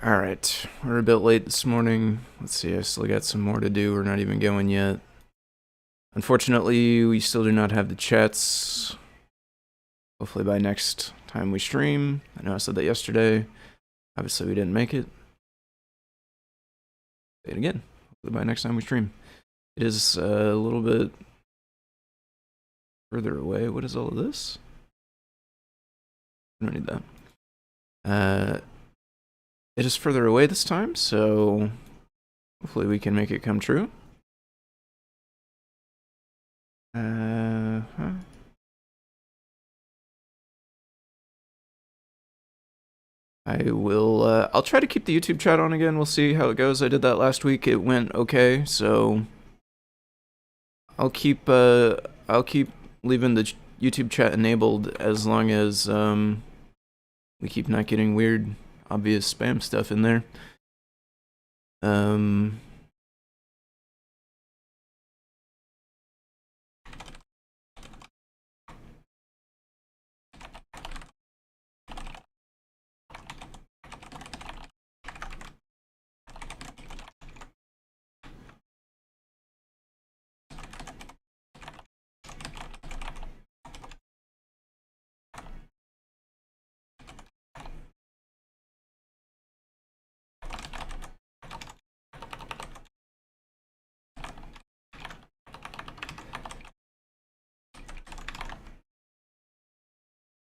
Alright, we're a bit late this morning. Let's see, I still got some more to do. We're not even going yet. Unfortunately, we still do not have the chats. Hopefully by next time we stream. I know I said that yesterday. Obviously we didn't make it. Say it again. Hopefully by next time we stream. It is a little bit further away. What is all of this? I don't need that. It is further away this time, so hopefully we can make it come true. I'll try to keep the YouTube chat on again. We'll see how it goes. I did that last week. It went okay, so I'll keep leaving the YouTube chat enabled as long as we keep not getting weird, obvious spam stuff in there.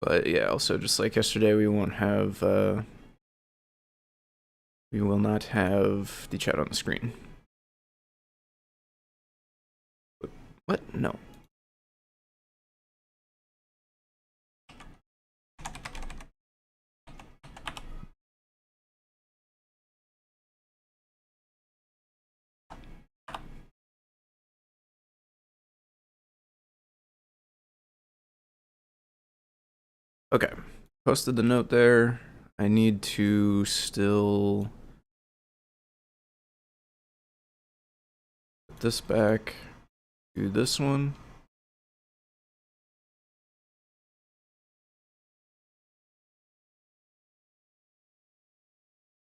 But yeah, also just like yesterday, we will not have the chat on the screen. What? No. Okay, posted the note there. I need to still put this back, do this one.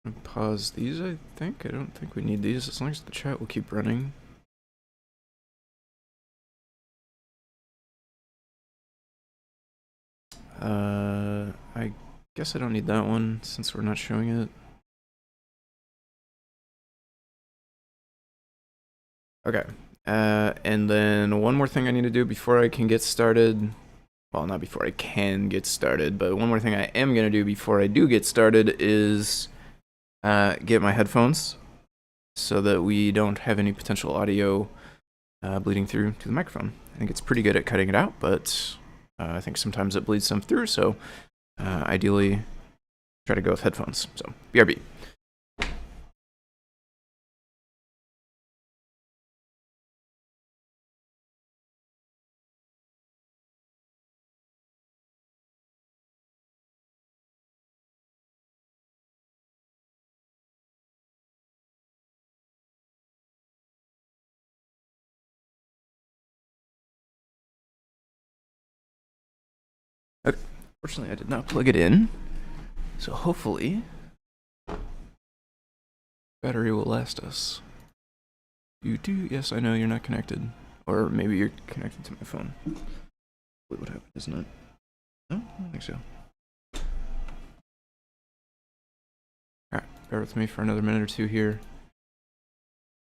And pause these, I think. I don't think we need these as long as the chat will keep running. I guess I don't need that one since we're not showing it. Okay, and then one more thing I need to do before I can get started. Well, not before I can get started, but one more thing I am going to do before I do get started is get my headphones so that we don't have any potential audio bleeding through to the microphone. I think it's pretty good at cutting it out, but I think sometimes it bleeds some through, so ideally try to go with headphones. So, BRB. Okay. Fortunately, I did not plug it in, so hopefully battery will last us. Yes, I know you're not connected, or maybe you're connected to my phone. What would happen, isn't it? No, I don't think so. Alright, bear with me for another minute or two here.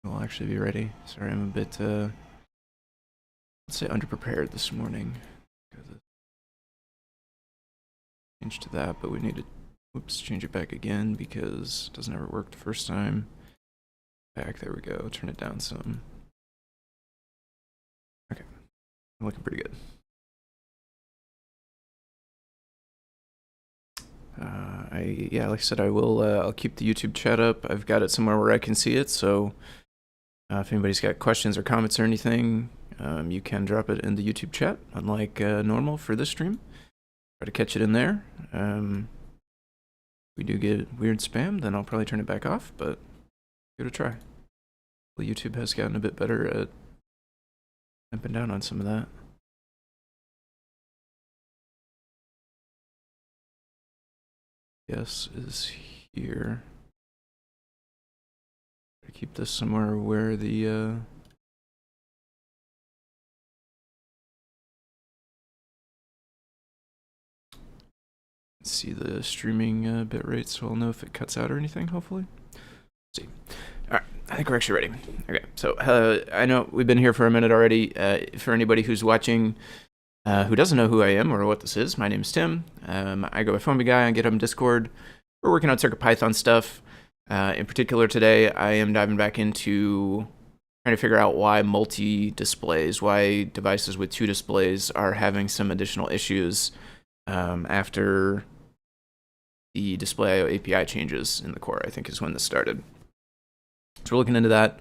We'll actually be ready. Sorry, I'm a bit, let's say underprepared this morning. Change to that, but we need to, whoops, change it back again because it doesn't ever work the first time. Back, there we go, turn it down some. Okay, I'm looking pretty good. Yeah, like I said, I'll keep the YouTube chat up. I've got it somewhere where I can see it, so if anybody's got questions or comments or anything, you can drop it in the YouTube chat, unlike normal for this stream. Try to catch it in there. If we do get weird spam, then I'll probably turn it back off, but give it a try. Well, YouTube has gotten a bit better at jumping down on some of that. Yes is here. keep this somewhere where the see the streaming bit rate, so I'll know if it cuts out or anything, hopefully. Let's see. All right, I think we're actually ready. Okay, so I know we've been here for a minute already. For anybody who's watching who doesn't know who I am or what this is, my name is Tim. I go by Foamy Guy on GitHub and Discord. We're working on CircuitPython stuff. In particular today, I am diving back into trying to figure out why multi-displays, why devices with 2 displays are having some additional issues after the Display.io API changes in the core, I think is when this started. So we're looking into that.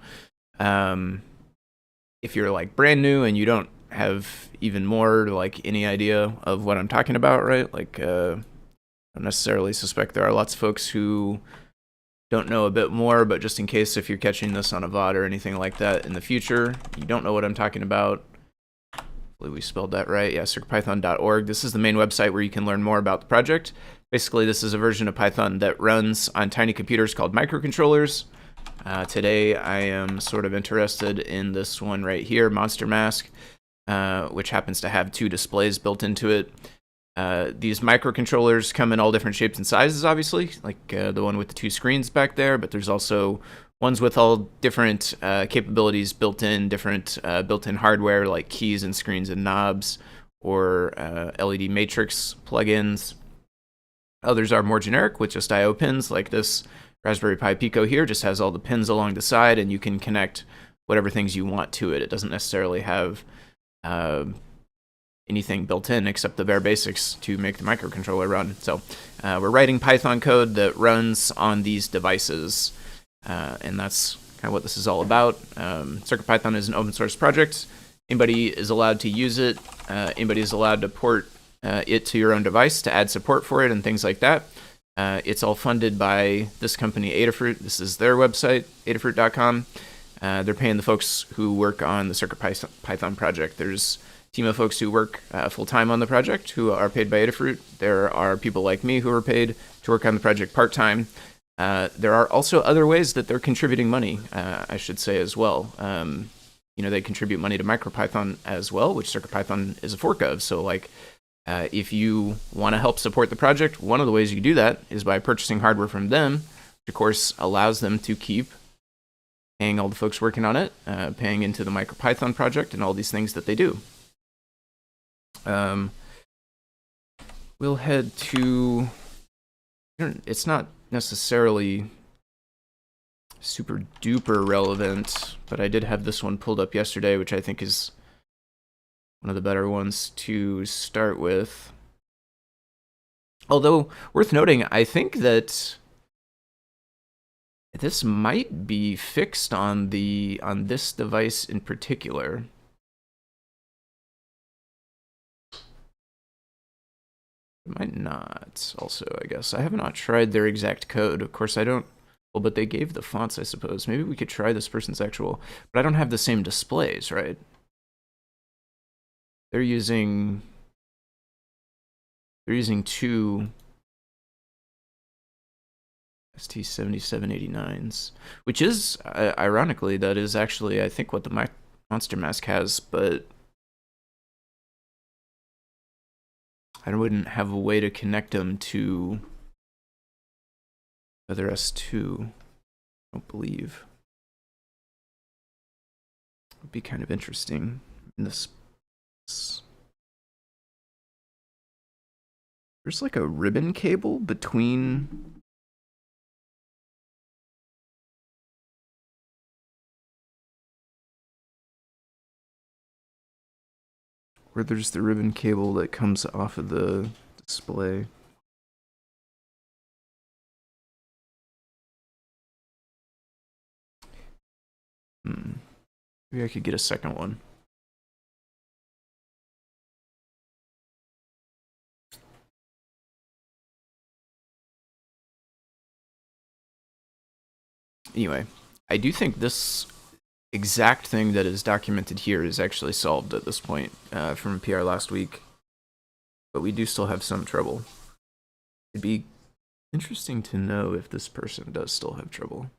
If you're like brand new and you don't have even more like any idea of what I'm talking about, right? Like I don't necessarily suspect there are lots of folks who don't know a bit more, but just in case if you're catching this on a VOD or anything like that in the future, you don't know what I'm talking about. Hopefully we spelled that right. Yeah, CircuitPython.org. This is the main website where you can learn more about the project. Basically, this is a version of Python that runs on tiny computers called microcontrollers. Today, I am sort of interested in this one right here, Monster Mask, which happens to have 2 displays built into it. These microcontrollers come in all different shapes and sizes, obviously, like the one with the 2 screens back there, but there's also ones with all different capabilities built in, different built-in hardware like keys and screens and knobs, or LED matrix plugins. Others are more generic with just I/O pins, like this Raspberry Pi Pico here just has all the pins along the side, and you can connect whatever things you want to it. It doesn't necessarily have anything built in except the bare basics to make the microcontroller run. So we're writing Python code that runs on these devices, and that's kind of what this is all about. CircuitPython is an open source project. Anybody is allowed to use it. Anybody is allowed to port it to your own device to add support for it and things like that. It's all funded by this company, Adafruit. This is their website, adafruit.com. They're paying the folks who work on the CircuitPython project. There's a team of folks who work full-time on the project who are paid by Adafruit. There are people like me who are paid to work on the project part-time. There are also other ways that they're contributing money, I should say, as well. They contribute money to MicroPython as well, which CircuitPython is a fork of. So, like, if you want to help support the project, one of the ways you can do that is by purchasing hardware from them, which of course allows them to keep paying all the folks working on it, paying into the MicroPython project and all these things that they do. We'll head to, it's not necessarily super duper relevant, but I did have this one pulled up yesterday, which I think is one of the better ones to start with. Although, worth noting, I think that this might be fixed on this device in particular. It might not, also, I guess. I have not tried their exact code. Of course, I don't. Well, but they gave the fonts, I suppose. Maybe we could try this person's actual. But I don't have the same displays, right? They're using 2 ST7789s, which is, ironically, that is actually, I think, what the Monster Mask has, but I wouldn't have a way to connect them to other S2, I don't believe. It would be kind of interesting in this. There's like a ribbon cable between where there's the ribbon cable that comes off of the display. Maybe I could get a second one. Anyway, I do think this exact thing that is documented here is actually solved at this point from a PR last week, but we do still have some trouble. It'd be interesting to know if this person does still have trouble.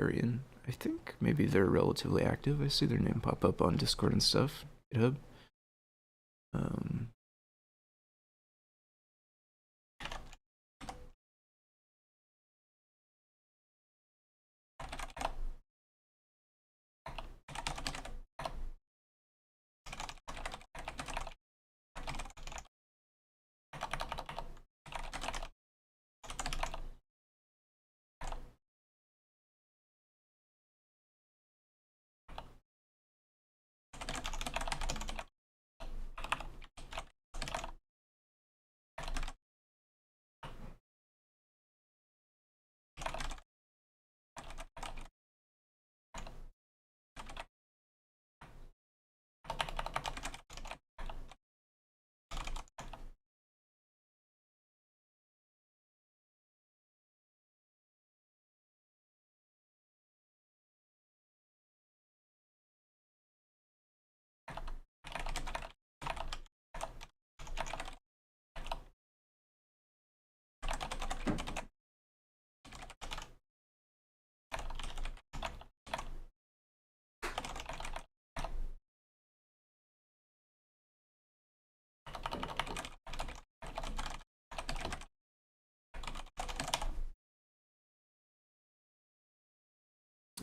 Arian. I think maybe they're relatively active. I see their name pop up on Discord and stuff. GitHub.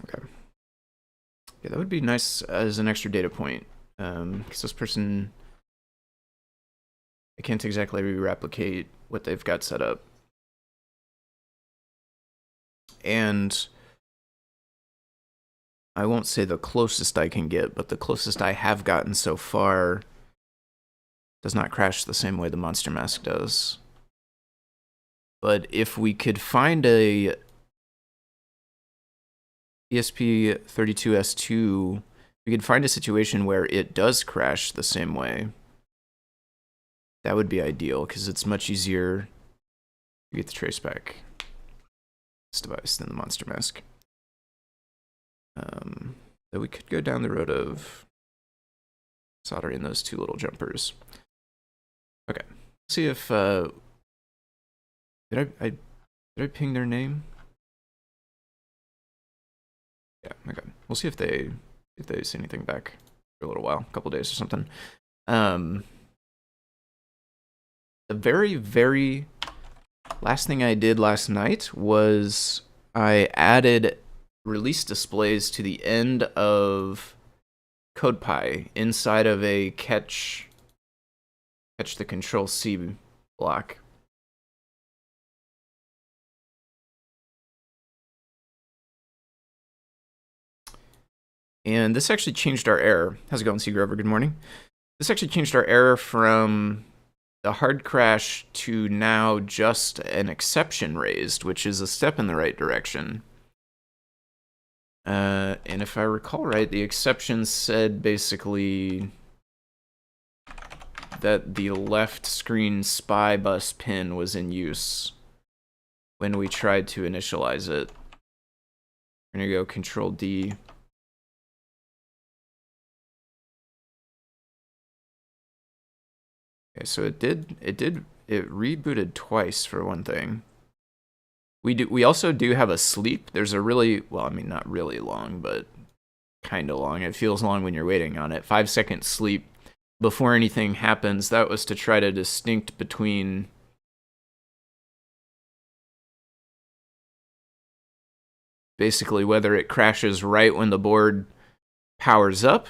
Okay. Yeah, that would be nice as an extra data point, because this person, I can't exactly replicate what they've got set up. And I won't say the closest I can get, but the closest I have gotten so far does not crash the same way the monster mask does. But if we could find a ESP32S2, we could find a situation where it does crash the same way. That would be ideal, because it's much easier to get the traceback this device than the monster mask. So we could go down the road of soldering those two little jumpers. Okay, let's see if did I ping their name? Yeah, okay. We'll see if they say anything back for a little while, a couple days or something. The very, very last thing I did last night was I added release displays to the end of CircuitPy inside of a catch the Control C block. And this actually changed our error. How's it going, C. Grover? Good morning. This actually changed our error from the hard crash to now just an exception raised, which is a step in the right direction. And if I recall right, the exception said basically that the left screen SPI bus pin was in use when we tried to initialize it. We're gonna go Control D. Okay, so it rebooted twice for one thing. We also do have a sleep. There's a really, well, I mean, not really long, but kind of long. It feels long when you're waiting on it. 5-second sleep before anything happens. That was to try to distinct between basically whether it crashes right when the board powers up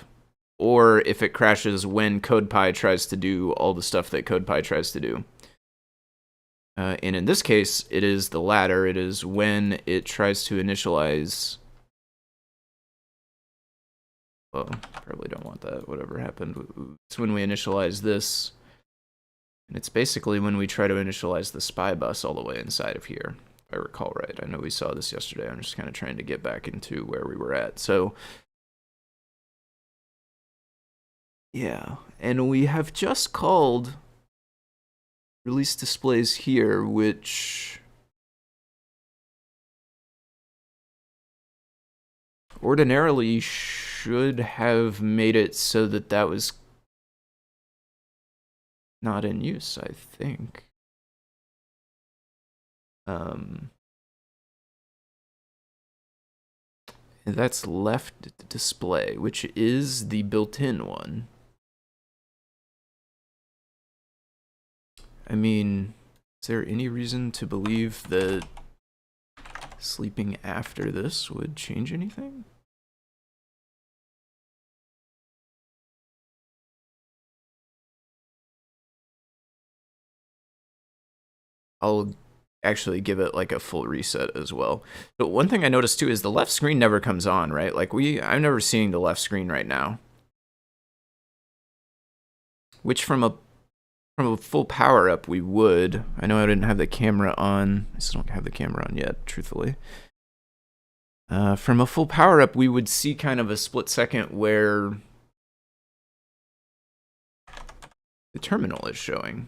or if it crashes when CircuitPy tries to do all the stuff that CircuitPy tries to do. And in this case, it is the latter. It is when it tries to initialize. Well, probably don't want that. Whatever happened. It's when we initialize this. And it's basically when we try to initialize the SPI bus all the way inside of here, if I recall right. I know we saw this yesterday. I'm just kind of trying to get back into where we were at. So, yeah. And we have just called release displays here, which ordinarily should have made it so that that was not in use, I think. That's left display, which is the built-in one. I mean, is there any reason to believe that sleeping after this would change anything? I'll actually give it like a full reset as well. But one thing I noticed too is the left screen never comes on, right? Like I'm never seeing the left screen right now. Which from a full power up we would. I know I didn't have the camera on. I still don't have the camera on yet, truthfully. From a full power up, we would see kind of a split second where the terminal is showing.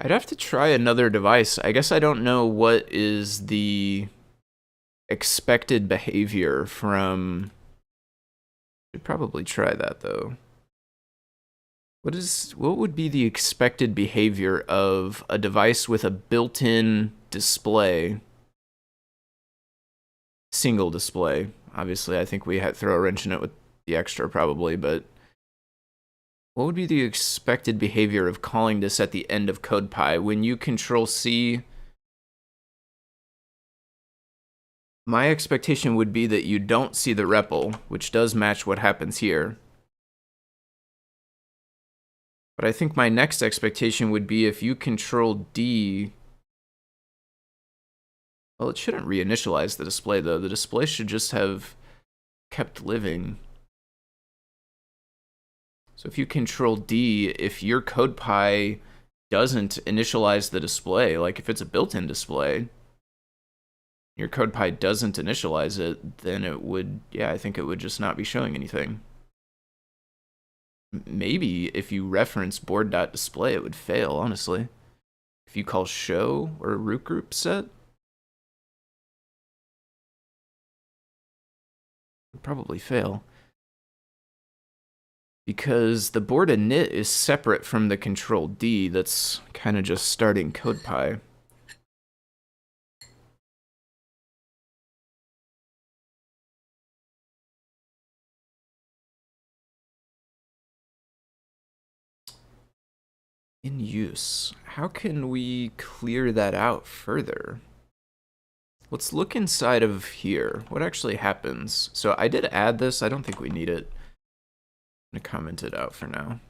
I'd have to try another device. I guess I don't know what is the expected behavior from... Should probably try that though. What would be the expected behavior of a device with a built-in display? Single display. Obviously, I think we had throw a wrench in it with the extra probably, but what would be the expected behavior of calling this at the end of CodePy? When you Control C, my expectation would be that you don't see the REPL, which does match what happens here. But I think my next expectation would be if you Control D. Well, it shouldn't reinitialize the display though. The display should just have kept living. So if you Control D, if your CodePy doesn't initialize the display, like if it's a built-in display, your CodePy doesn't initialize it, then it would, yeah, I think it would just not be showing anything. Maybe if you reference board.display, it would fail, honestly. If you call show or root group set, it would probably fail. Because the board init is separate from the Control D that's kind of just starting CodePy. In use. How can we clear that out further? Let's look inside of here. What actually happens? So I did add this. I don't think we need it. I'm going to comment it out for now.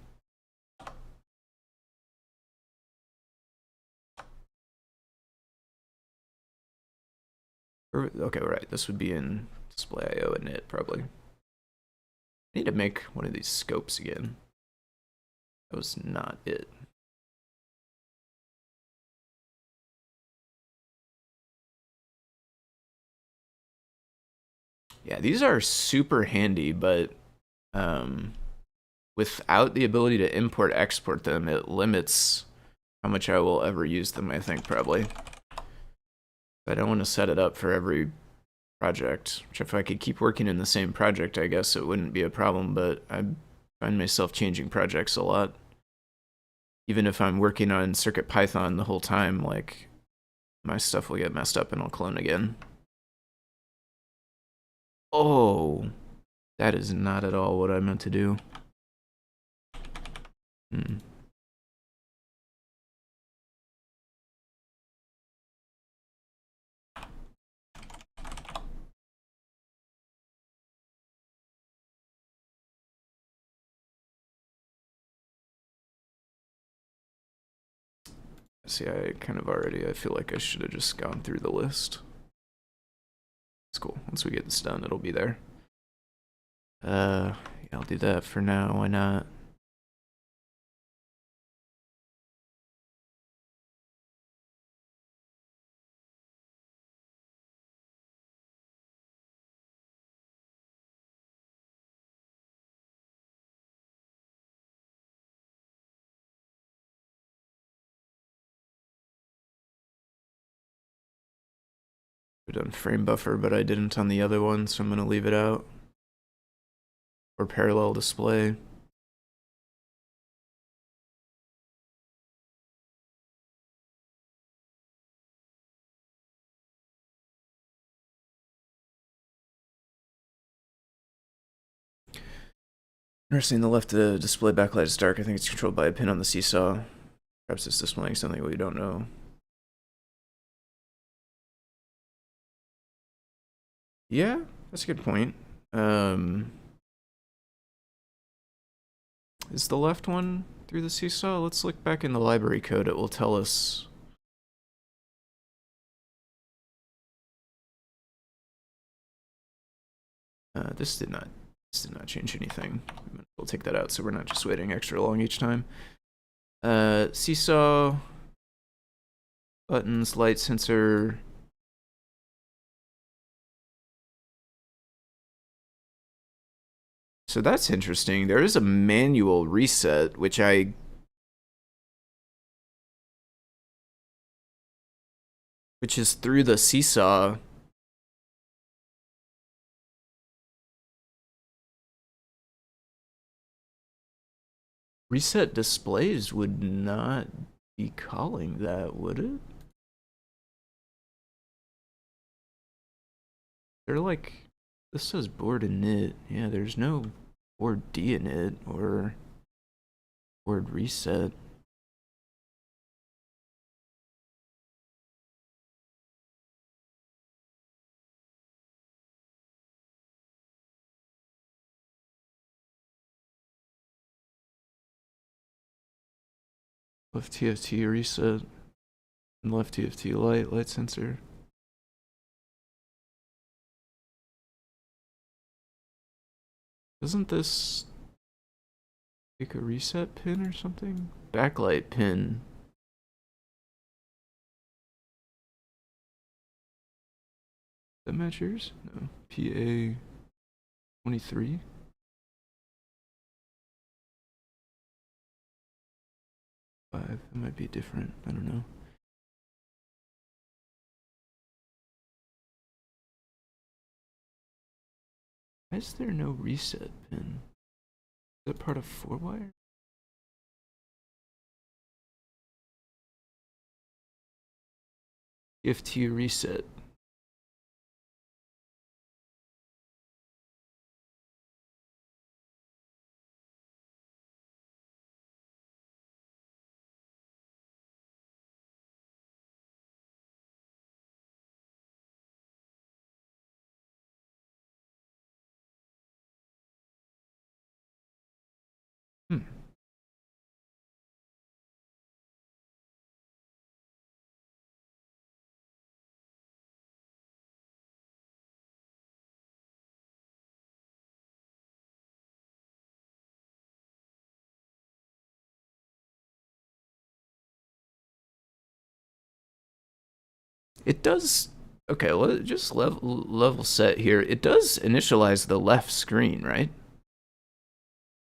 Okay, right. This would be in display IO init, probably. I need to make one of these scopes again. That was not it. Yeah, these are super handy, but without the ability to import export them, it limits how much I will ever use them, I think, probably. I don't want to set it up for every project, which if I could keep working in the same project, I guess it wouldn't be a problem, but I find myself changing projects a lot. Even if I'm working on CircuitPython the whole time, like, my stuff will get messed up and I'll clone again. Oh, that is not at all what I meant to do. See, I feel like I should have just gone through the list. It's cool. Once we get this done, it'll be there. Yeah, I'll do that for now. Why not? I've done frame buffer, but I didn't on the other one, so I'm going to leave it out. Or parallel display. Interesting, the left display backlight is dark. I think it's controlled by a pin on the seesaw. Perhaps it's displaying something we don't know. Yeah, that's a good point. Is the left one through the seesaw? Let's look back in the library code. It will tell us. This did not change anything. We'll take that out so we're not just waiting extra long each time. Seesaw, buttons, light sensor. So that's interesting. There is a manual reset, which is through the seesaw. Reset displays would not be calling that, would it? They're like, this says board init. Yeah, there's no board dinit or board reset. Left TFT reset and left TFT light sensor. Doesn't this take a reset pin or something? Backlight pin. That match yours? No. PA 23. It might be different. I don't know. Why is there no reset pin? Is that part of 4-wire? TFT reset. It does. Okay, well, just level set here. It does initialize the left screen, right?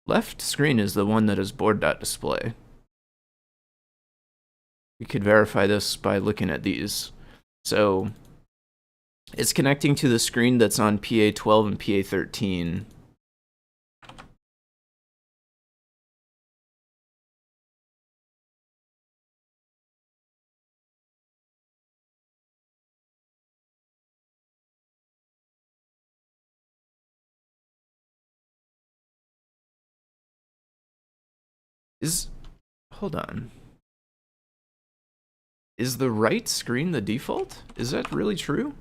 Left screen is the one that is board.display. We could verify this by looking at these. So it's connecting to the screen that's on PA12 and PA13. Hold on. Is the right screen the default? Is that really true?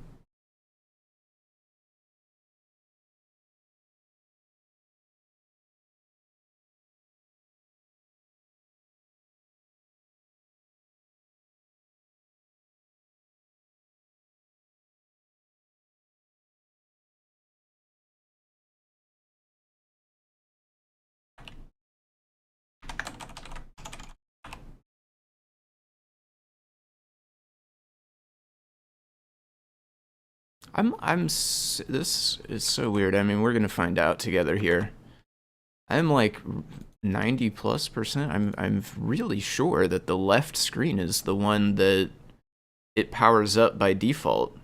This is so weird. I mean, we're gonna find out together here. I'm like 90+%. I'm really sure that the left screen is the one that it powers up by default.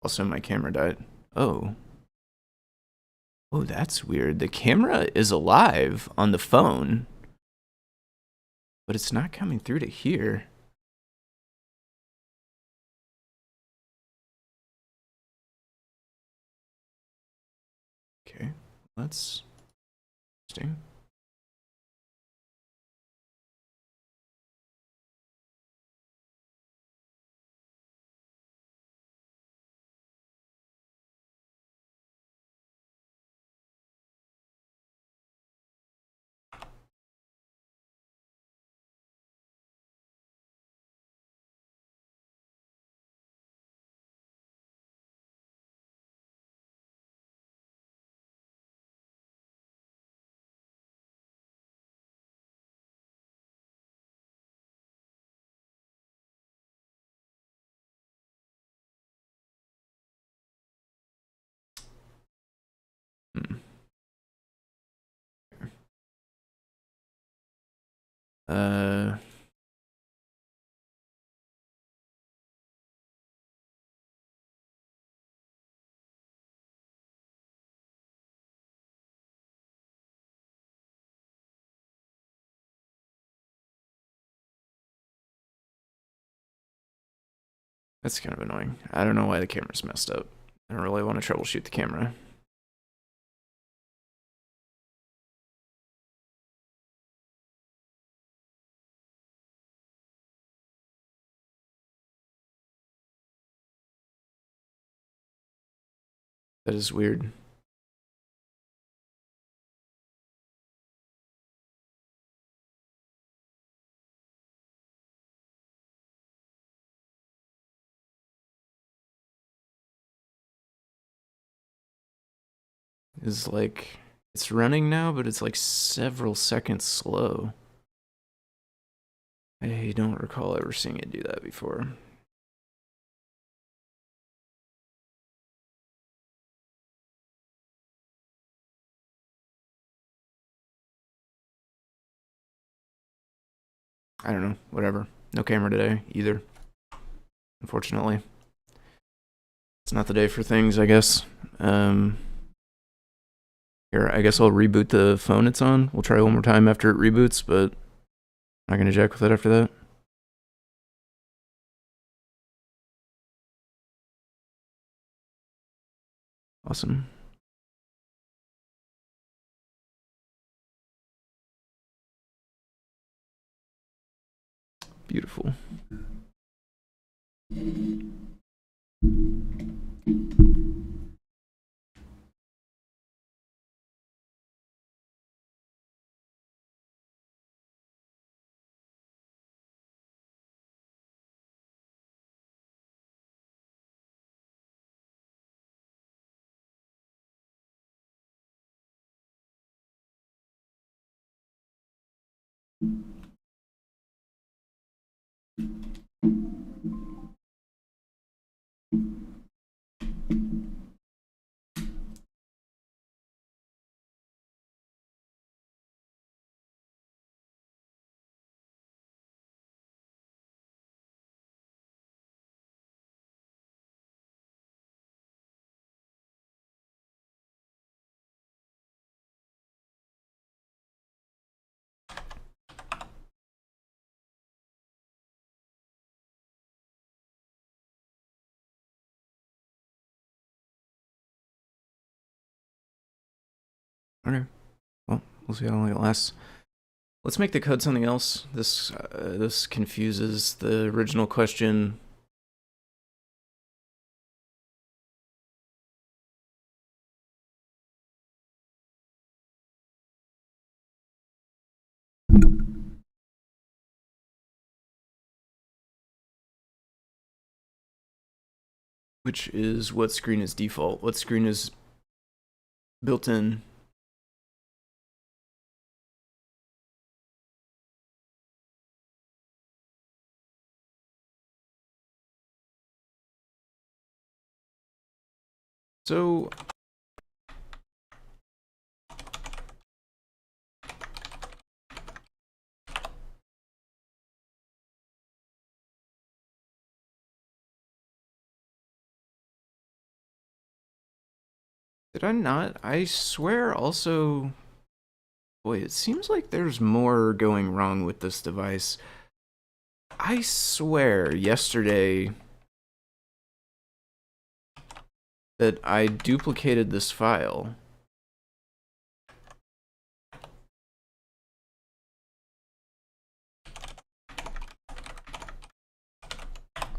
Also, my camera died. Oh. Oh, that's weird. The camera is alive on the phone, but it's not coming through to here. Okay, that's interesting. Hmm. Uh, that's kind of annoying. I don't know why the camera's messed up. I don't really want to troubleshoot the camera. That is weird. It's like, it's running now, but it's like several seconds slow. I don't recall ever seeing it do that before. I don't know, whatever. No camera today either, unfortunately. It's not the day for things, I guess. Here, I guess I'll reboot the phone it's on. We'll try one more time after it reboots, but I'm not gonna jack with it after that. Awesome. Beautiful. Okay. Well, we'll see how long it lasts. Let's make the code something else. This confuses the original question. Which is what screen is default? What screen is built in? So Did I not? I swear also... Boy, it seems like there's more going wrong with this device. I swear yesterday that I duplicated this file.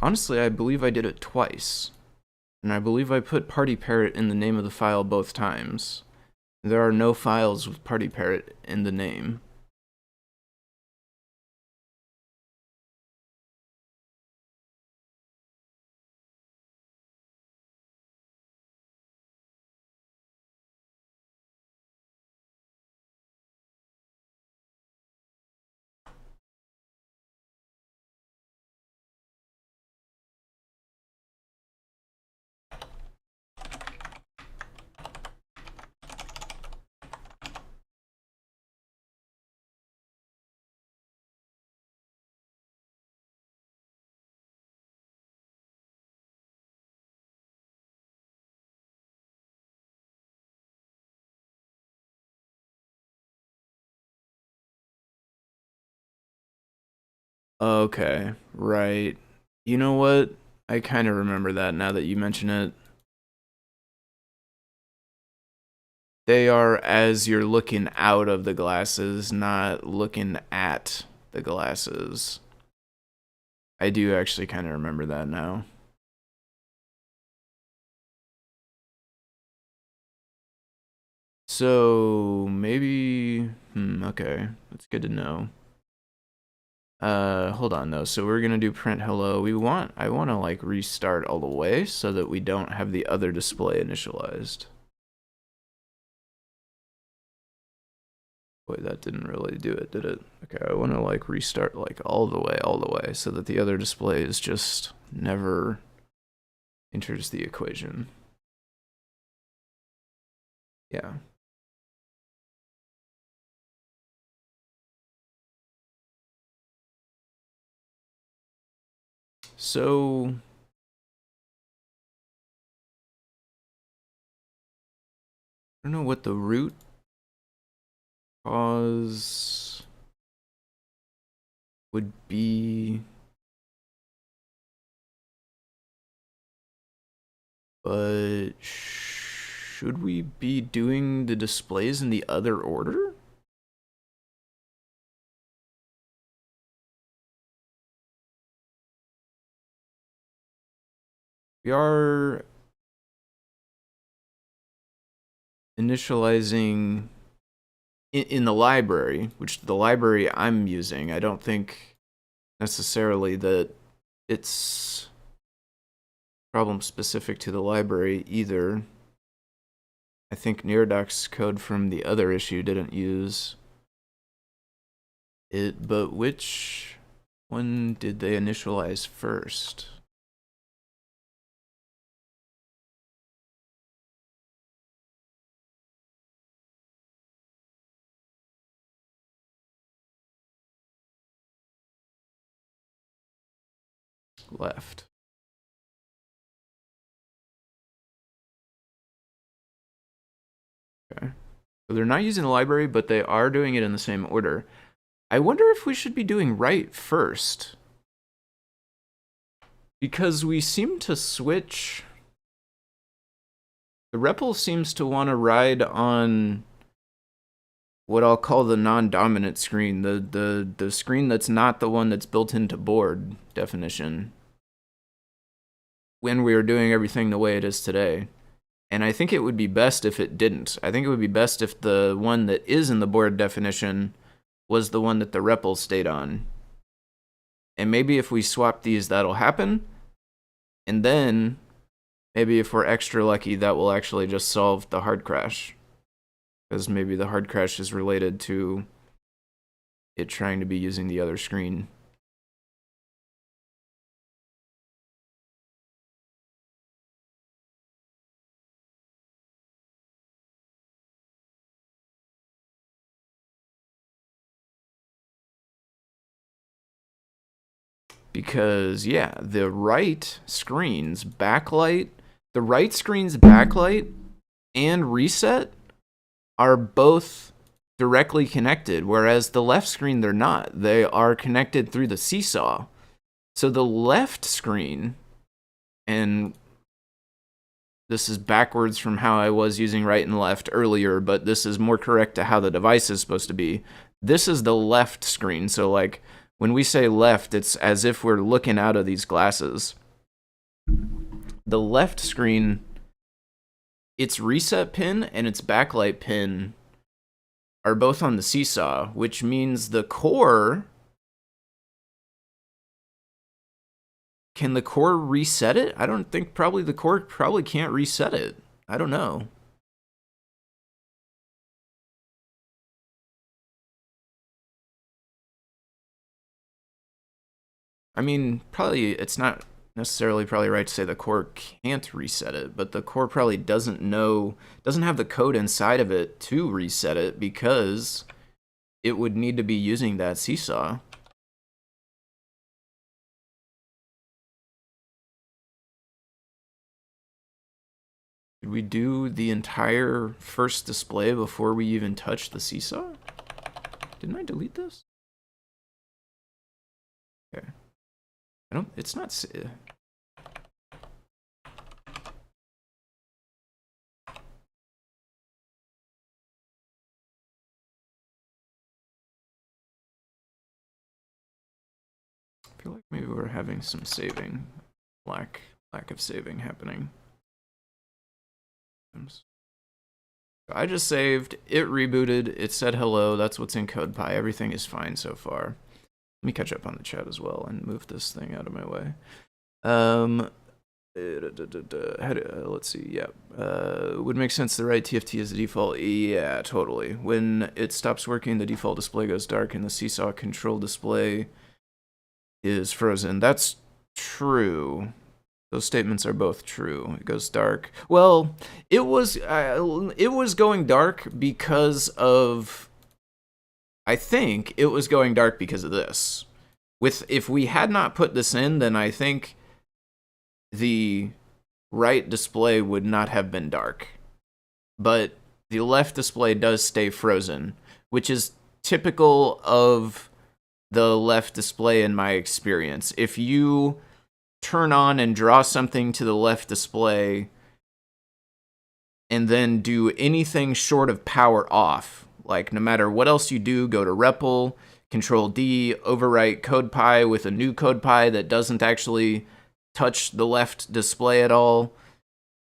Honestly, I believe I did it twice. And I believe I put Party Parrot in the name of the file both times. There are no files with Party Parrot in the name. Okay, right. You know what? I kind of remember that now that you mention it. They are as you're looking out of the glasses, not looking at the glasses. I do actually kind of remember that now. So maybe, okay, that's good to know. Hold on though. So we're gonna do print hello. I want to like restart all the way so that we don't have the other display initialized. Boy, that didn't really do it, did it? Okay, I want to like restart like all the way so that the other display is just never enters the equation. Yeah. So I don't know what the root cause would be, but should we be doing the displays in the other order? We are initializing in the library, which the library I'm using, I don't think necessarily that it's problem specific to the library either. I think Nerodoc's code from the other issue didn't use it, but which one did they initialize first? Left. Okay. So they're not using the library, but they are doing it in the same order. I wonder if we should be doing right first. Because we seem to switch. The REPL seems to want to ride on what I'll call the non-dominant screen, the screen that's not the one that's built into board definition, when we are doing everything the way it is today. And I think it would be best if it didn't. I think it would be best if the one that is in the board definition was the one that the REPL stayed on. And maybe if we swap these, that'll happen. And then maybe if we're extra lucky, that will actually just solve the hard crash. Because maybe the hard crash is related to it trying to be using the other screen. Because, yeah, the right screen's backlight and reset are both directly connected, whereas the left screen, they're not. They are connected through the seesaw. So the left screen, and this is backwards from how I was using right and left earlier, but this is more correct to how the device is supposed to be. This is the left screen. So like when we say left, it's as if we're looking out of these glasses. The left screen, its reset pin and its backlight pin are both on the seesaw, which means the core, can the core reset it? I don't think the core probably can't reset it. I don't know. I mean, probably it's not necessarily probably right to say the core can't reset it, but the core probably doesn't have the code inside of it to reset it because it would need to be using that seesaw. Did we do the entire first display before we even touched the seesaw? Didn't I delete this? Okay. It's not... I feel like maybe we're having some saving, lack of saving happening. I just saved, it rebooted, it said hello, that's what's in CircuitPy, everything is fine so far. Let me catch up on the chat as well and move this thing out of my way. Let's see, yeah. Would make sense the right TFT is the default. Yeah, totally. When it stops working, the default display goes dark and the seesaw control display is frozen. That's true. Those statements are both true. It goes dark. Well, it was going dark because of, I think it was going dark because of this. If we had not put this in, then I think the right display would not have been dark. But the left display does stay frozen, which is typical of the left display in my experience. If you turn on and draw something to the left display and then do anything short of power off, like no matter what else you do, go to REPL, Control D, overwrite CircuitPy with a new CircuitPy that doesn't actually touch the left display at all.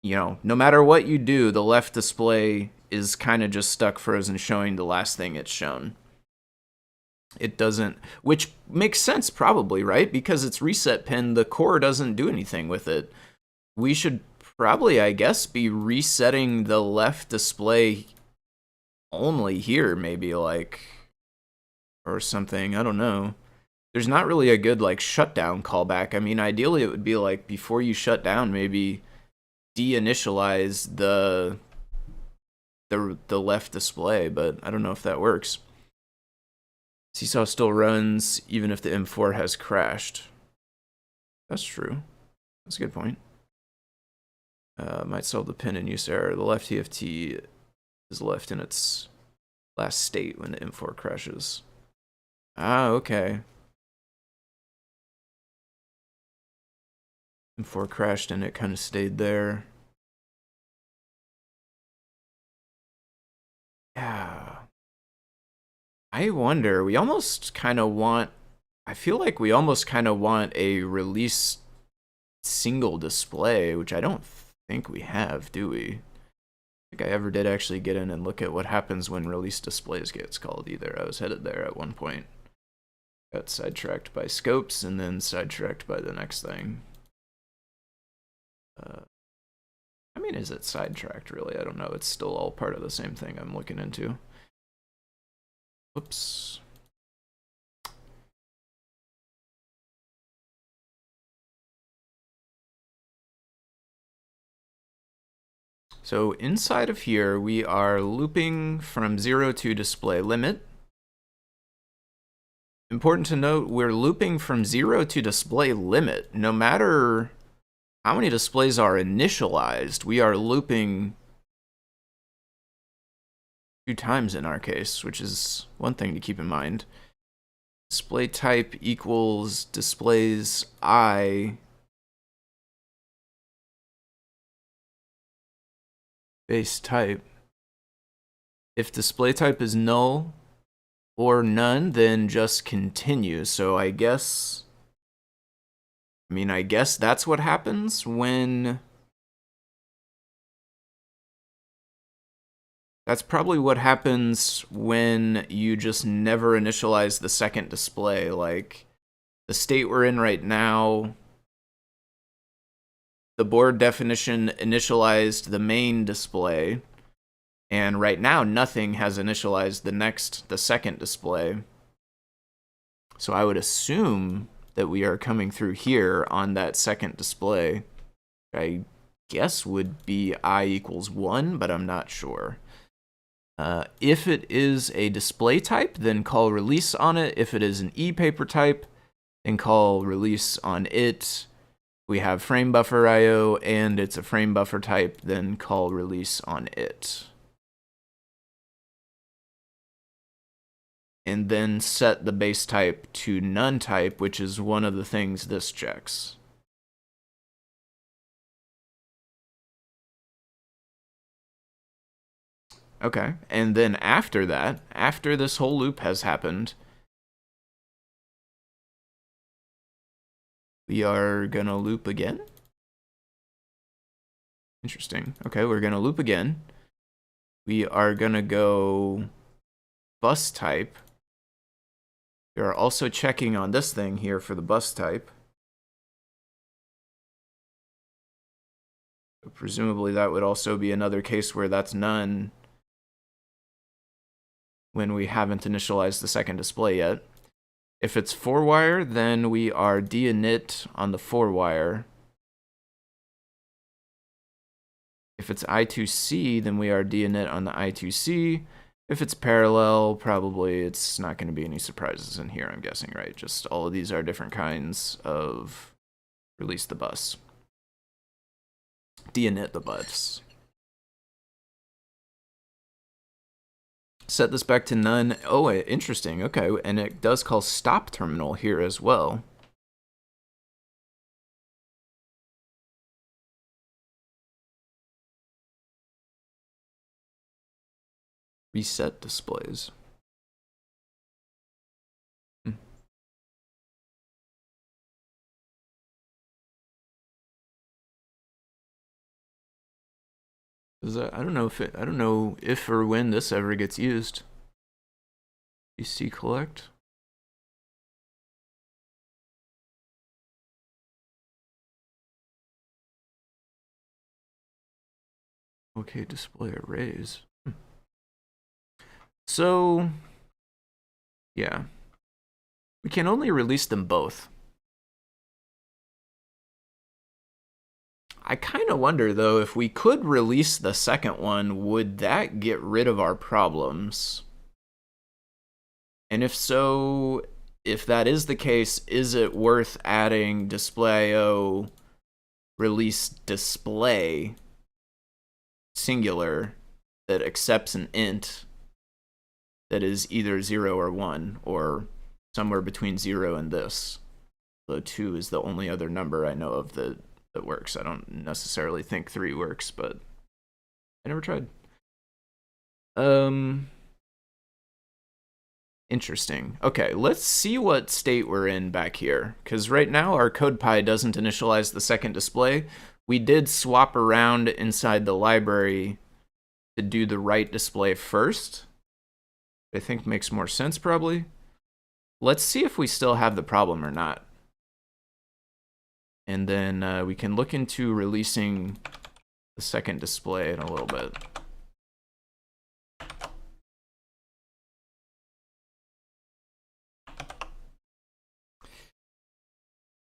You know, no matter what you do, the left display is kind of just stuck frozen, showing the last thing it's shown. It doesn't, which makes sense probably, right? Because it's reset pin, the core doesn't do anything with it. We should probably, I guess, be resetting the left display only here, maybe, like, or something. I don't know. There's not really a good, like, shutdown callback. I mean, ideally it would be like before you shut down, maybe deinitialize the left display, but I don't know if that works. Seesaw still runs even if the M4 has crashed. That's true. That's a good point. Might solve the pin in use error. The left TFT is left in its last state when the M4 crashes. Ah, okay. M4 crashed and it kind of stayed there. Yeah. I wonder, we almost kind of want, I feel like we almost kind of want a release single display, which I don't think we have, do we? I think I ever did actually get in and look at what happens when release displays gets called either. I was headed there at one point. Got sidetracked by scopes and then sidetracked by the next thing. I mean, is it sidetracked really? I don't know. It's still all part of the same thing I'm looking into. Whoops. So inside of here, we are looping from 0 to display limit. Important to note, we're looping from 0 to display limit. No matter how many displays are initialized, we are looping 2 times in our case, which is one thing to keep in mind. Display type equals displays I base type. If display type is null or none, then just continue. So I guess that's what happens when... That's probably what happens when you just never initialize the second display. Like, the state we're in right now, the board definition initialized the main display, and right now nothing has initialized the second display. So I would assume that we are coming through here on that second display. I guess would be I equals 1, but I'm not sure. If it is a display type, then call release on it. If it is an ePaper type, then call release on it. We have frame buffer IO, and it's a frame buffer type, then call release on it. And then set the base type to none type, which is one of the things this checks. Okay, and then after that, after this whole loop has happened, we are gonna loop again. Interesting. Okay, we're gonna loop again. We are gonna go bus type. We are also checking on this thing here for the bus type. So presumably that would also be another case where that's none when we haven't initialized the second display yet. If it's 4-wire, then we are d'init on the 4-wire. If it's I2C, then we are d'init on the I2C. If it's parallel, probably it's not going to be any surprises in here, I'm guessing, right? Just all of these are different kinds of release the bus. D'init the bus. Set this back to none. Oh, interesting. Okay, and it does call stop terminal here as well. Reset displays. I don't know if or when this ever gets used. PC collect. Okay, display arrays. So, yeah. We can only release them both. I kind of wonder, though, if we could release the second one, would that get rid of our problems? And if so, if that is the case, is it worth adding display.io release display singular that accepts an int that is either 0 or 1, or somewhere between 0 and this? The 2 is the only other number I know of that works. I don't necessarily think 3 works, but I never tried. Interesting. Okay, let's see what state we're in back here, because right now our CodePy doesn't initialize the second display. We did swap around inside the library to do the right display first. I think makes more sense, probably. Let's see if we still have the problem or not. And then we can look into releasing the second display in a little bit.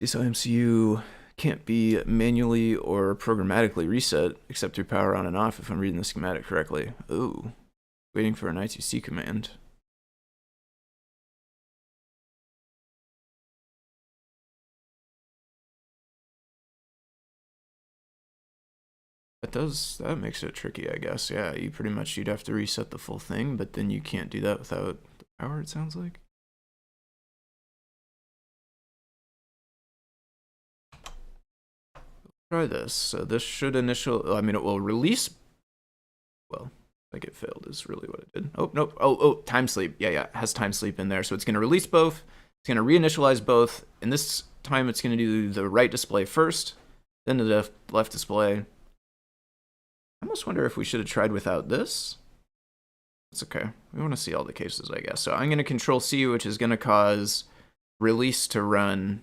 This MCU can't be manually or programmatically reset except through power on and off if I'm reading the schematic correctly. Ooh, waiting for an I2C command. That makes it tricky, I guess. Yeah, you'd have to reset the full thing, but then you can't do that without the power, it sounds like. Try this. So this should I mean, it will release. Well, like it failed is really what it did. Oh, nope. Oh, time sleep. Yeah, it has time sleep in there. So it's going to release both. It's going to reinitialize both. And this time it's going to do the right display first, then the left display. I almost wonder if we should have tried without this. It's okay. We want to see all the cases, I guess. So I'm going to control C, which is going to cause release to run.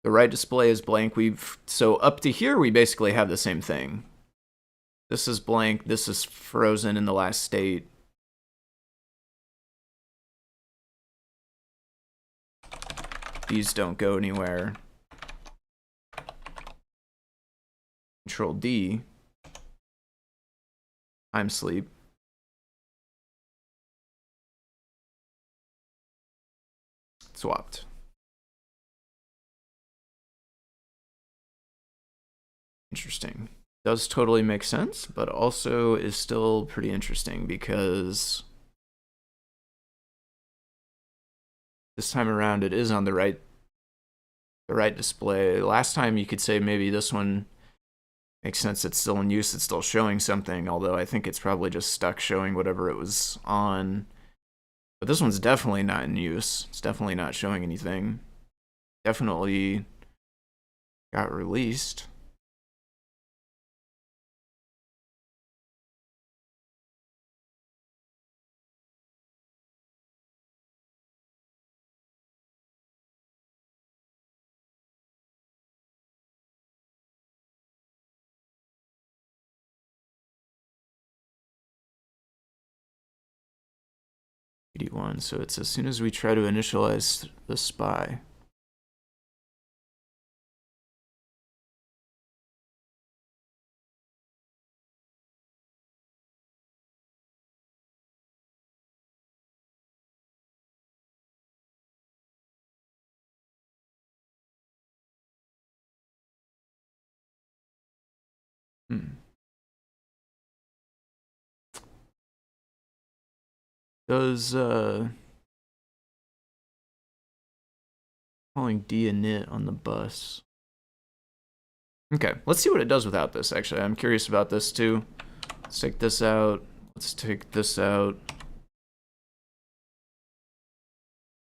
The right display is blank. So up to here, we basically have the same thing. This is blank. This is frozen in the last state. These don't go anywhere. Control D. Time sleep. Swapped. Interesting. Does totally make sense, but also is still pretty interesting because this time around it is on the right display. Last time you could say maybe this one makes sense, it's still in use, it's still showing something, although I think it's probably just stuck showing whatever it was on. But this one's definitely not in use. It's definitely not showing anything. Definitely got released. PD1, so it's as soon as we try to initialize the SPI. Does calling D init on the bus. Okay, let's see what it does without this, actually. I'm curious about this too. Let's take this out. Let's take this out.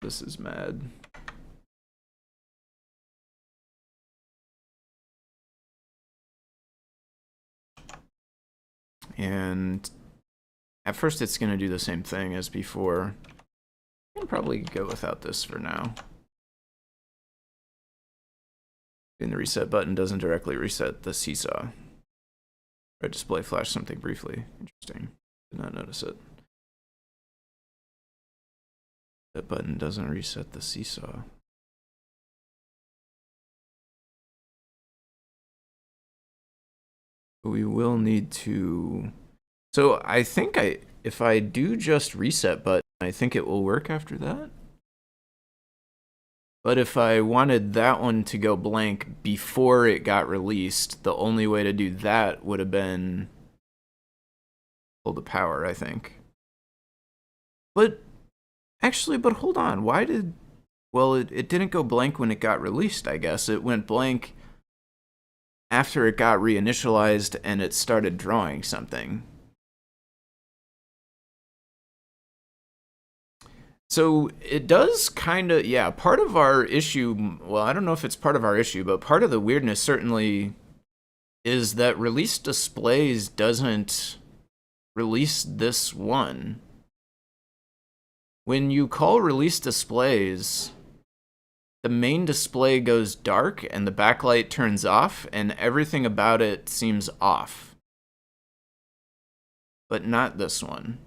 This is mad. And at first it's going to do the same thing as before. I can probably go without this for now. And the reset button doesn't directly reset the seesaw. Red display flashed something briefly. Interesting. Did not notice it. That button doesn't reset the seesaw. We will need to. So I think if I do just reset button, I think it will work after that. But if I wanted that one to go blank before it got released, the only way to do that would have been pull the power, I think. But actually, but hold on. Why did... Well, it didn't go blank when it got released, I guess. It went blank after it got reinitialized and it started drawing something. So it does kind of, yeah, part of our issue, well, I don't know if it's part of our issue, but part of the weirdness certainly is that release displays doesn't release this one. When you call release displays, the main display goes dark and the backlight turns off and everything about it seems off. But not this one.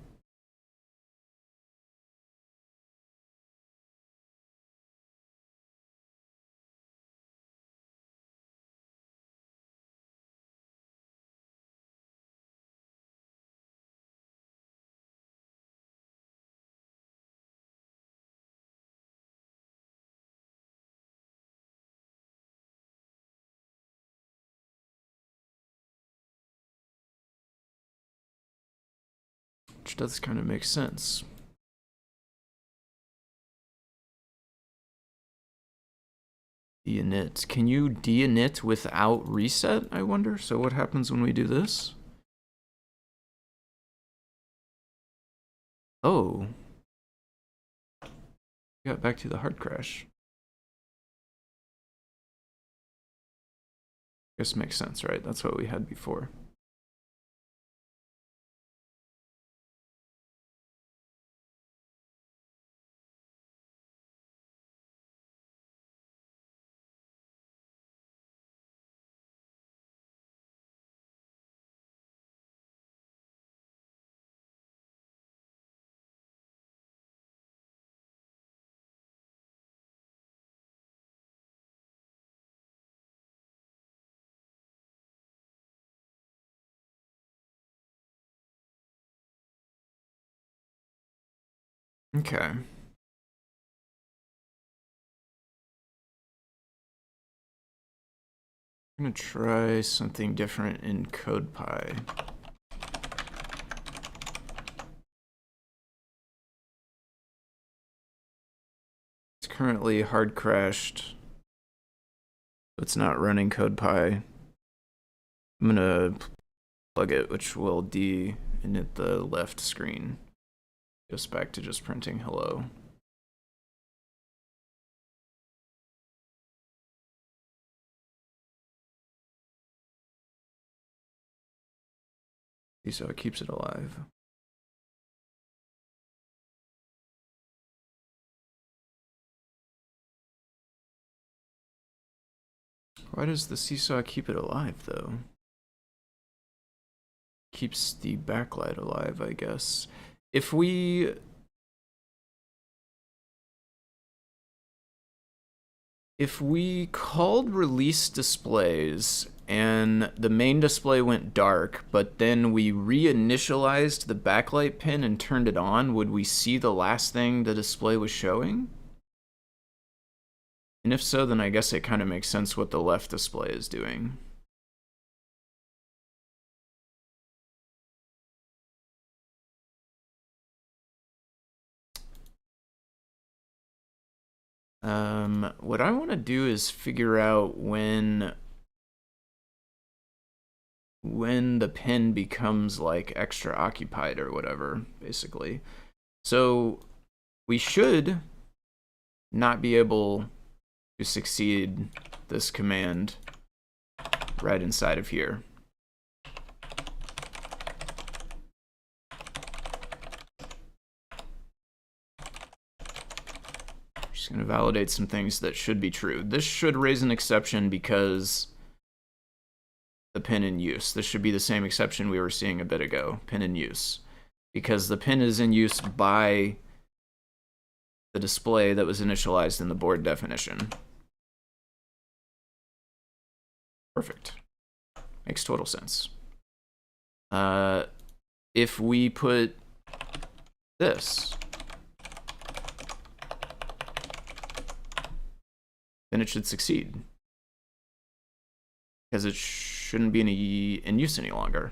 which does kind of make sense. Deinit. Can you deinit without reset, I wonder? So what happens when we do this? Oh. Got back to the hard crash. Guess makes sense, right? That's what we had before. Okay. I'm gonna try something different in CircuitPy. It's currently hard crashed. It's not running CircuitPy. I'm gonna plug it, which will de-init the left screen. Goes back to just printing hello. See, so it keeps it alive. Why does the seesaw keep it alive, though? Keeps the backlight alive, I guess. If we called release displays and the main display went dark, but then we reinitialized the backlight pin and turned it on, would we see the last thing the display was showing? And if so, then I guess it kind of makes sense what the left display is doing. What I want to do is figure out when the pin becomes like extra occupied or whatever, basically. So we should not be able to succeed this command right inside of here. Just going to validate some things that should be true. This should raise an exception because the pin in use. This should be the same exception we were seeing a bit ago, pin in use. Because the pin is in use by the display that was initialized in the board definition. Perfect. Makes total sense. If we put this, then it should succeed. Because it shouldn't be in use any longer.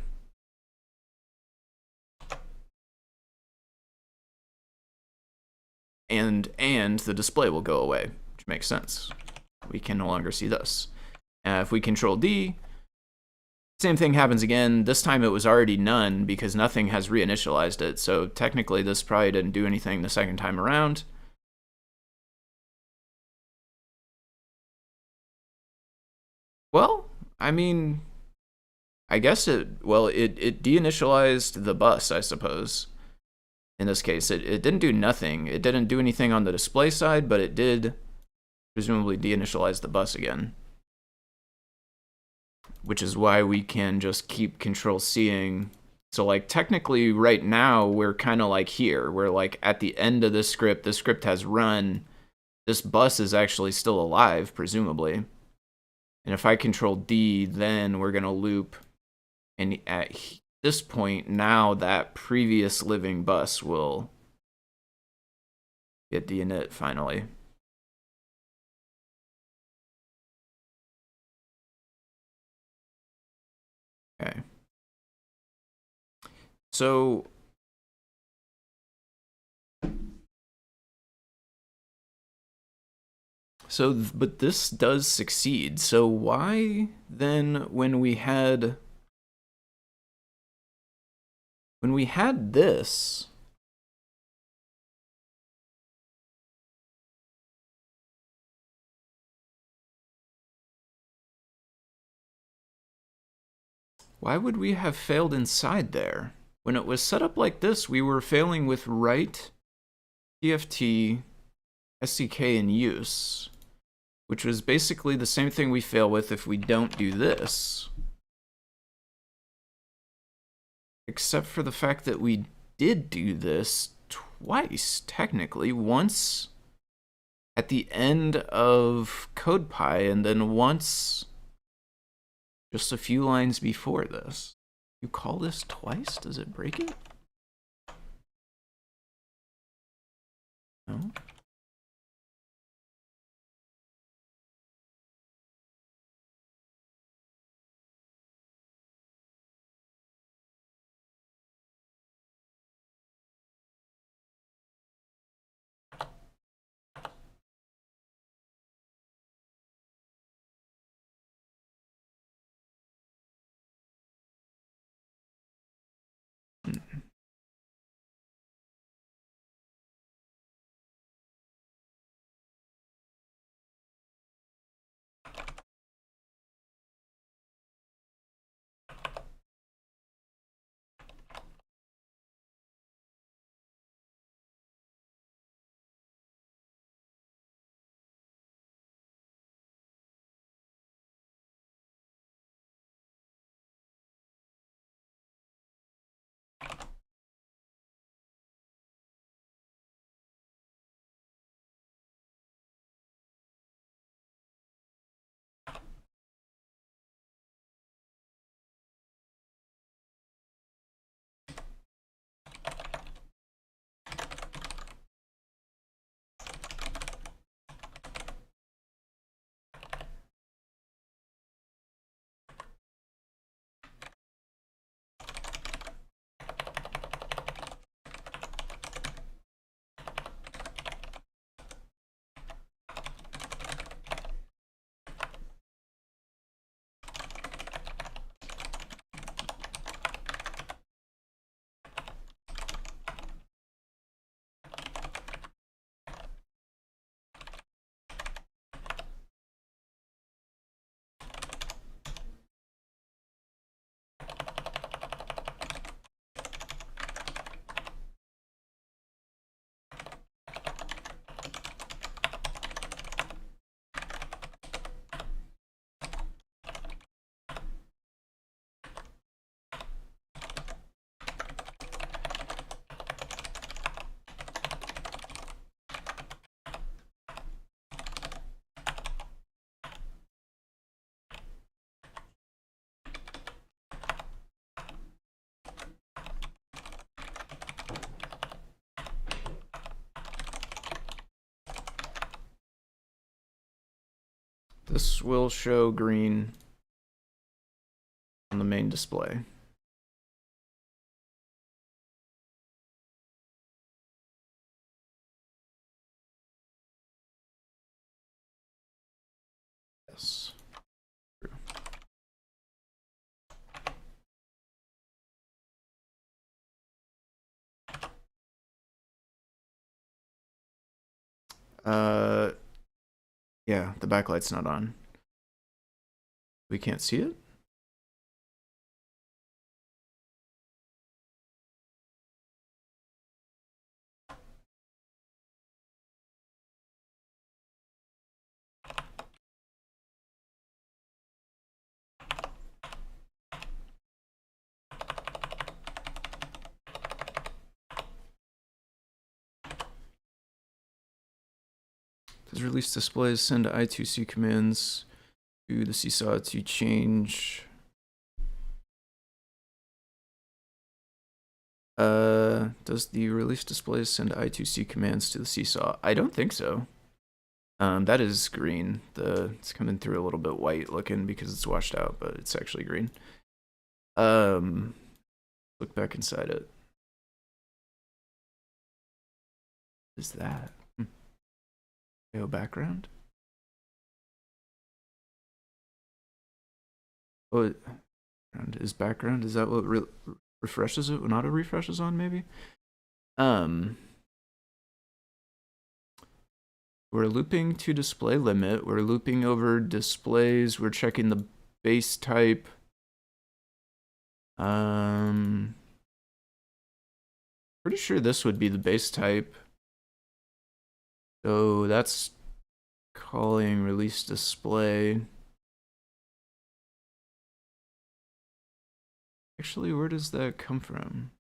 And the display will go away, which makes sense. We can no longer see this. If we control D, same thing happens again. This time it was already none because nothing has reinitialized it. So technically this probably didn't do anything the second time around. Well, I mean, I guess it deinitialized the bus, I suppose. In this case, it didn't do nothing. It didn't do anything on the display side, but it did presumably deinitialize the bus again. Which is why we can just keep control C'ing. So like technically right now we're kind of like here. We're like at the end of this script has run. This bus is actually still alive, presumably. And if I control D, then we're gonna loop, and at this point now that previous living bus will get deinit finally. Okay. So So, but this does succeed. So why then, when we had this, why would we have failed inside there? When it was set up like this, we were failing with write, TFT, SDK in use, which was basically the same thing we fail with if we don't do this. Except for the fact that we did do this twice, technically. Once at the end of CodePy, and then once just a few lines before this. You call this twice? Does it break it? No? This will show green on the main display. Yes. Yeah, the backlight's not on. We can't see it? Does release displays send I2C commands to the seesaw to change? Does the release displays send I2C commands to the seesaw? I don't think so. That is green. It's coming through a little bit white looking because it's washed out, but it's actually green. Look back inside it. What is that? Background? Oh, is background, is that what refreshes it when auto refreshes on, maybe? We're looping to display limit, we're looping over displays, we're checking the base type. Pretty sure this would be the base type. So that's calling release display. Actually, where does that come from?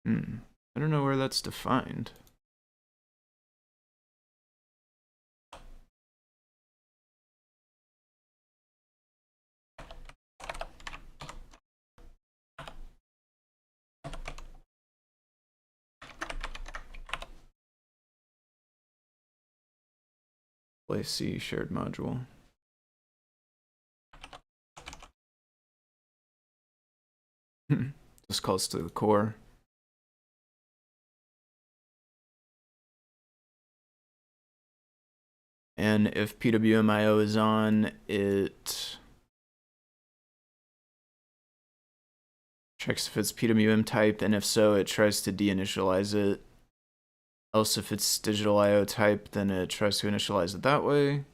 I don't know where that's defined. Place C shared module. This calls to the core. And if PWMIO is on, it checks if it's PWM type, and if so, it tries to deinitialize it. Else, if it's digital IO type, then it tries to initialize it that way.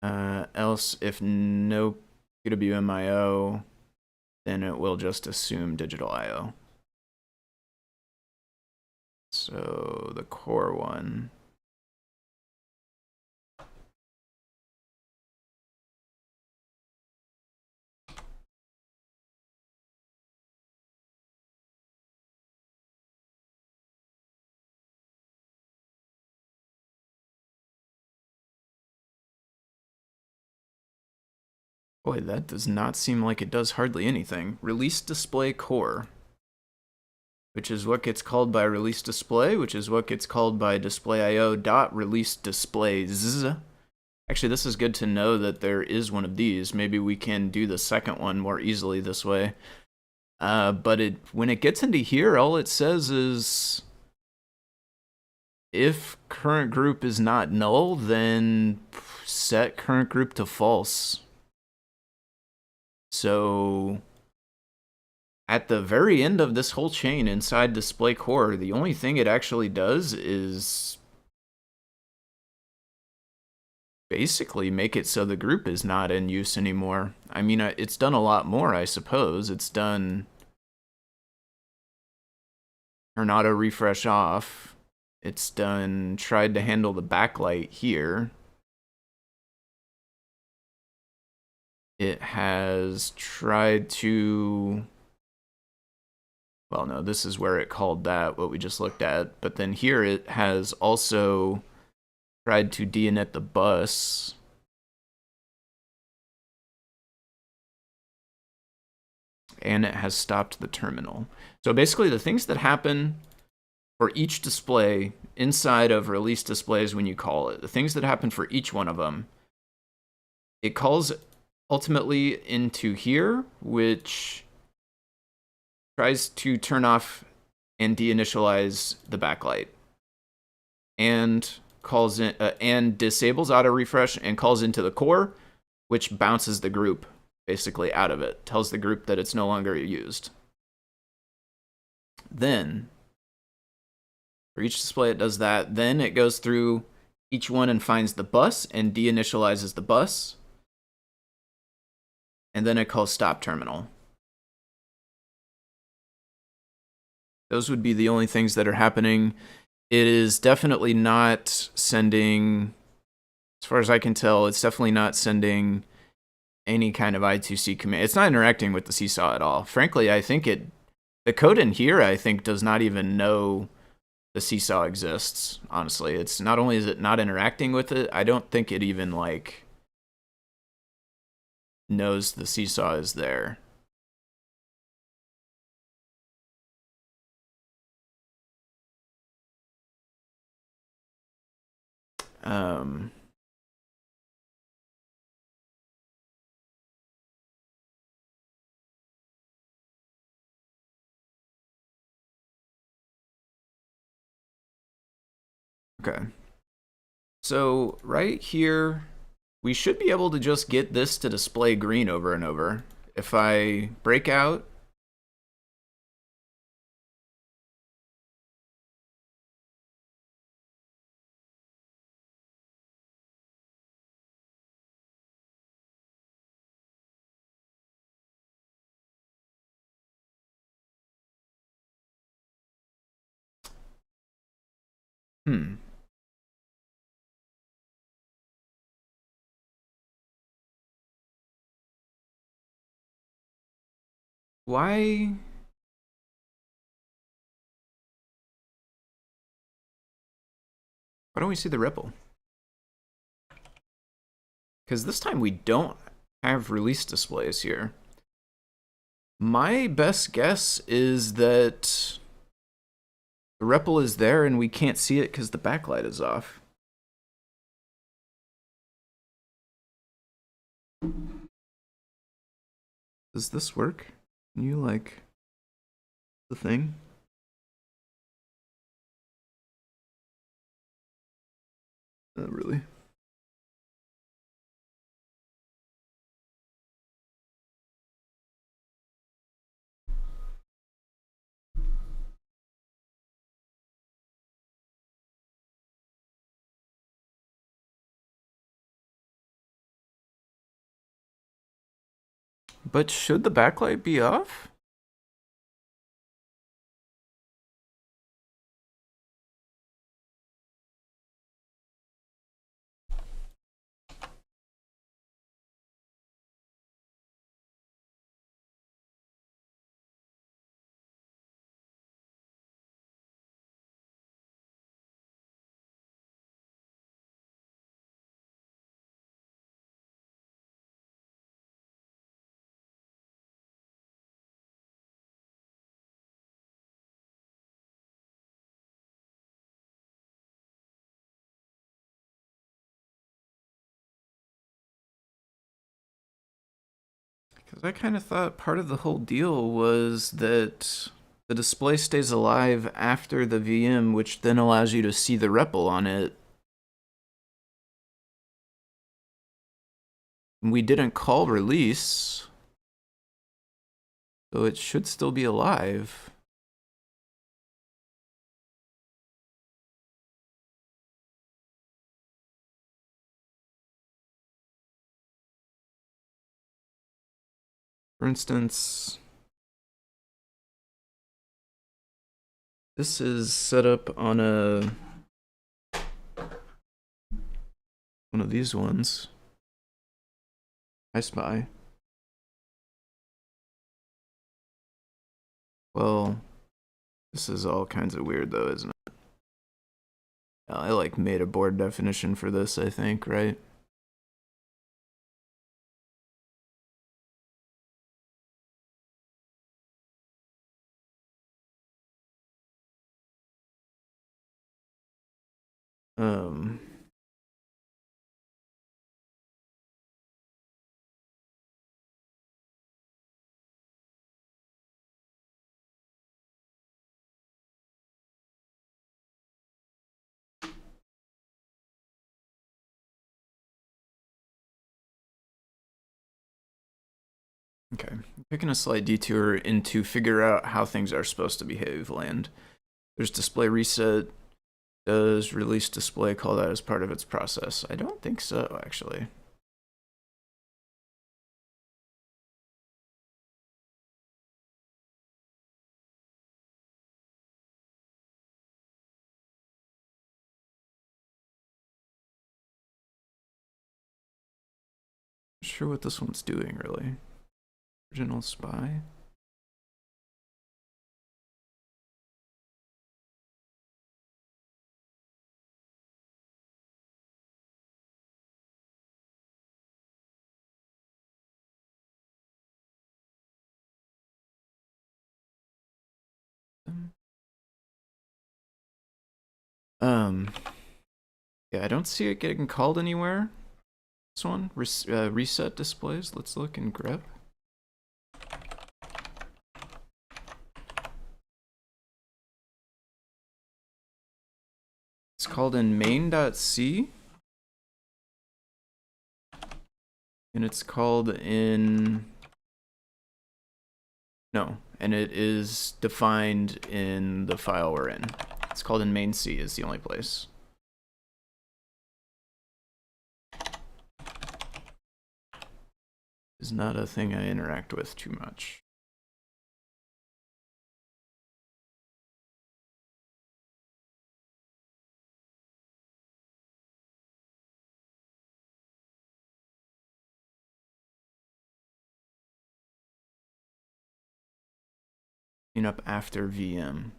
Else, if no PWMIO, then it will just assume digital IO. So the core one. Boy, that does not seem like it does hardly anything. Release display core, which is what gets called by release display, which is what gets called by display.io dot release displays. Actually, this is good to know that there is one of these. Maybe we can do the second one more easily this way. But when it gets into here, all it says is if current group is not null, then set current group to false. So at the very end of this whole chain inside display core, the only thing it actually does is basically make it so the group is not in use anymore. I mean, it's done a lot more, I suppose. It's done turn auto refresh off. It's done tried to handle the backlight here. It has tried to, well, no, this is where it called that, what we just looked at. But then here it has also tried to deinit the bus. And it has stopped the terminal. So basically the things that happen for each display inside of release displays when you call it, the things that happen for each one of them, it calls ultimately into here, which tries to turn off and deinitialize the backlight, and calls in and disables auto refresh and calls into the core, which bounces the group basically out of it, tells the group that it's no longer used. Then for each display it does that. Then it goes through each one and finds the bus and deinitializes the bus. And then it calls stop terminal. Those would be the only things that are happening. It is definitely not sending, as far as I can tell, it's definitely not sending any kind of I2C command. It's not interacting with the seesaw at all. Frankly, I think the code in here, I think, does not even know the seesaw exists, honestly. It's not only is it not interacting with it, I don't think it even, like, knows the seesaw is there. Um, okay. So right here, we should be able to just get this to display green over and over. If I break out, hmm, why? Why don't we see the ripple? Because this time we don't have release displays here. My best guess is that the ripple is there and we can't see it because the backlight is off. Does this work? Can you like the thing? Not really. But should the backlight be off? Because I kind of thought part of the whole deal was that the display stays alive after the VM, which then allows you to see the REPL on it. We didn't call release, so it should still be alive. For instance, this is set up on one of these ones. I spy. Well, this is all kinds of weird though, isn't it? I like made a board definition for this, I think, right? Um, okay, taking a slight detour into figure out how things are supposed to behave land. There's display reset. Does release display call that as part of its process? I don't think so, actually. Not sure what this one's doing, really. Original spy? Um, Yeah, I don't see it getting called anywhere. This one, reset displays. Let's look in grep. It's called in main.c. And it's called in... No, and it is defined in the file we're in. It's called in main C is the only place. It's not a thing I interact with too much. Up after VM.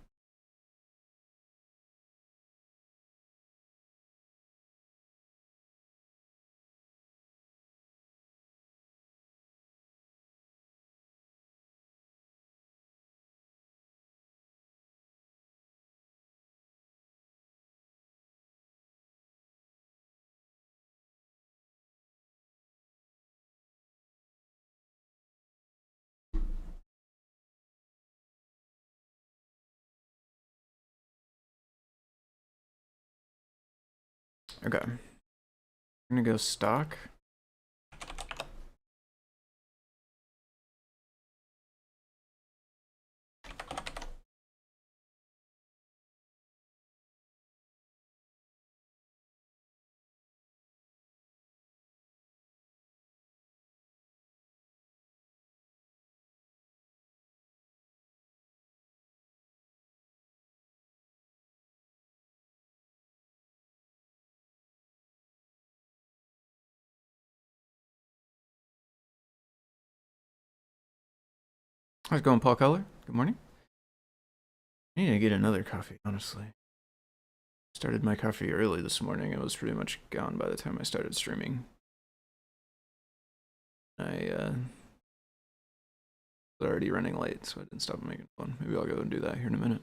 Okay. I'm gonna go stock. How's it going, Paul Keller? Good morning. I need to get another coffee, honestly. Started my coffee early this morning. It was pretty much gone by the time I started streaming. I was already running late, so I didn't stop making fun. Maybe I'll go and do that here in a minute.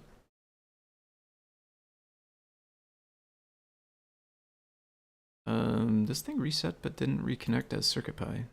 This thing reset but didn't reconnect as CircuitPy.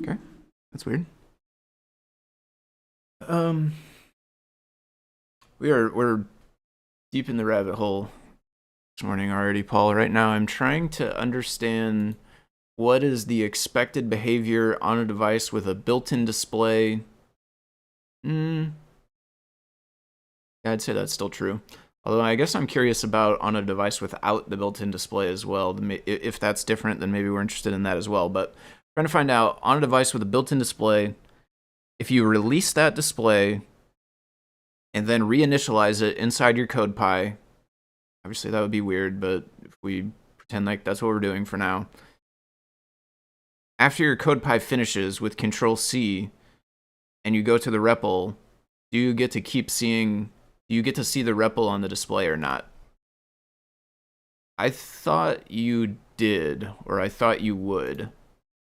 Okay, that's weird. We're deep in the rabbit hole this morning already, Paul. Right now, I'm trying to understand what is the expected behavior on a device with a built-in display. Yeah, I'd say that's still true. Although I guess I'm curious about on a device without the built-in display as well. If that's different, then maybe we're interested in that as well. But trying to find out on a device with a built-in display, if you release that display and then reinitialize it inside your CodePy, obviously that would be weird, but if we pretend like that's what we're doing for now, after your CodePy finishes with Control-C and you go to the REPL, do you get to keep seeing, do you get to see the REPL on the display or not? I thought you did, or I thought you would,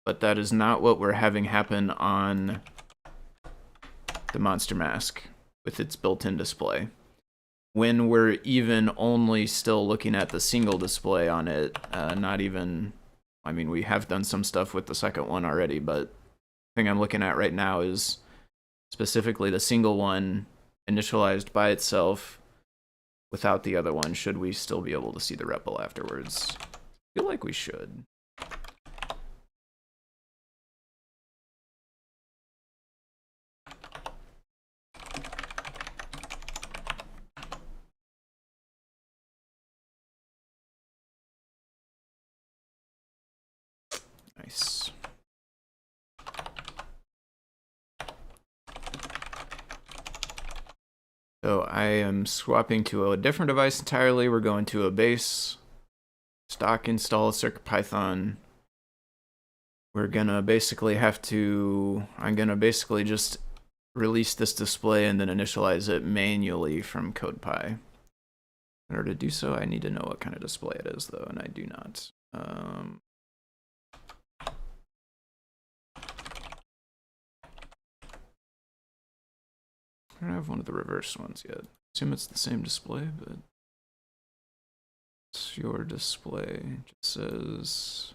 but that is not what we're having happen on the Monster Mask with its built-in display. When we're even only still looking at the single display on it, not even, I mean, we have done some stuff with the second one already, but the thing I'm looking at right now is specifically the single one initialized by itself without the other one. Should we still be able to see the REPL afterwards? I feel like we should. Nice. So I am swapping to a different device entirely. We're going to a base, stock install CircuitPython. We're gonna basically I'm gonna basically just release this display and then initialize it manually from CodePy. In order to do so, I need to know what kind of display it is, though, and I do not. I don't have one of the reverse ones yet. Assume it's the same display, but it's your display. It just says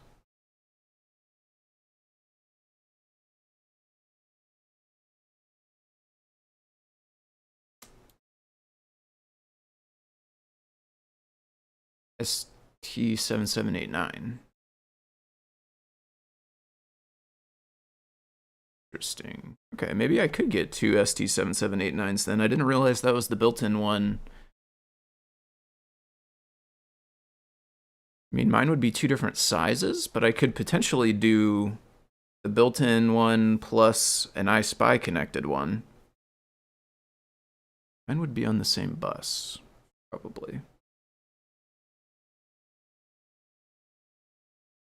ST7789. Interesting. Okay, maybe I could get two ST7789s then. I didn't realize that was the built-in one. I mean, mine would be two different sizes, but I could potentially do the built-in one plus an iSpy connected one. Mine would be on the same bus, probably.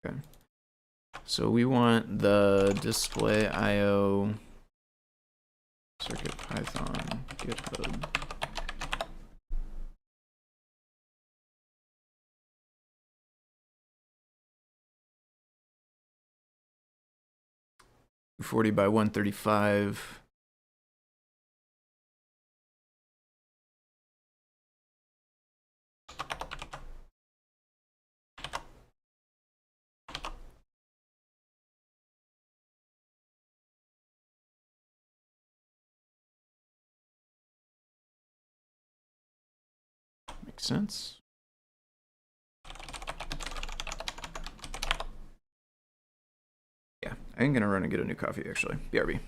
Okay. So we want the display IO CircuitPython GitHub. .240 by 135. Makes sense. Yeah, I'm gonna run and get a new coffee actually. BRB.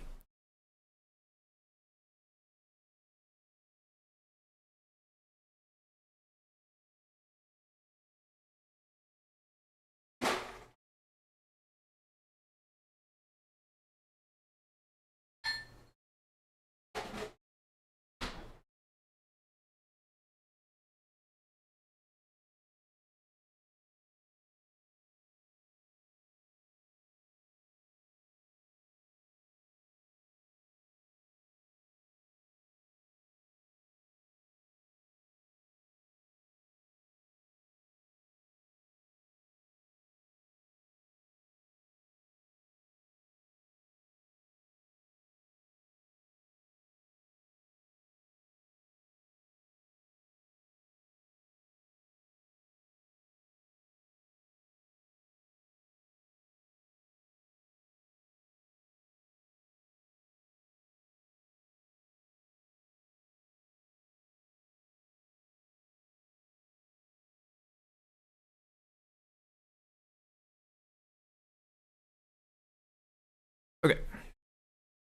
Okay.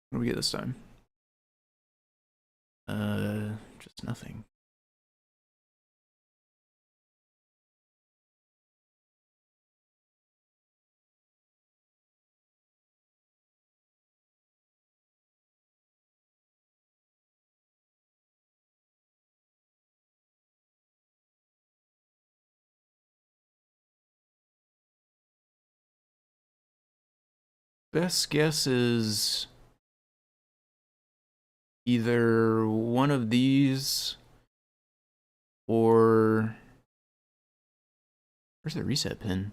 What do we get this time? Just nothing. Best guess is either one of these or where's the reset pin?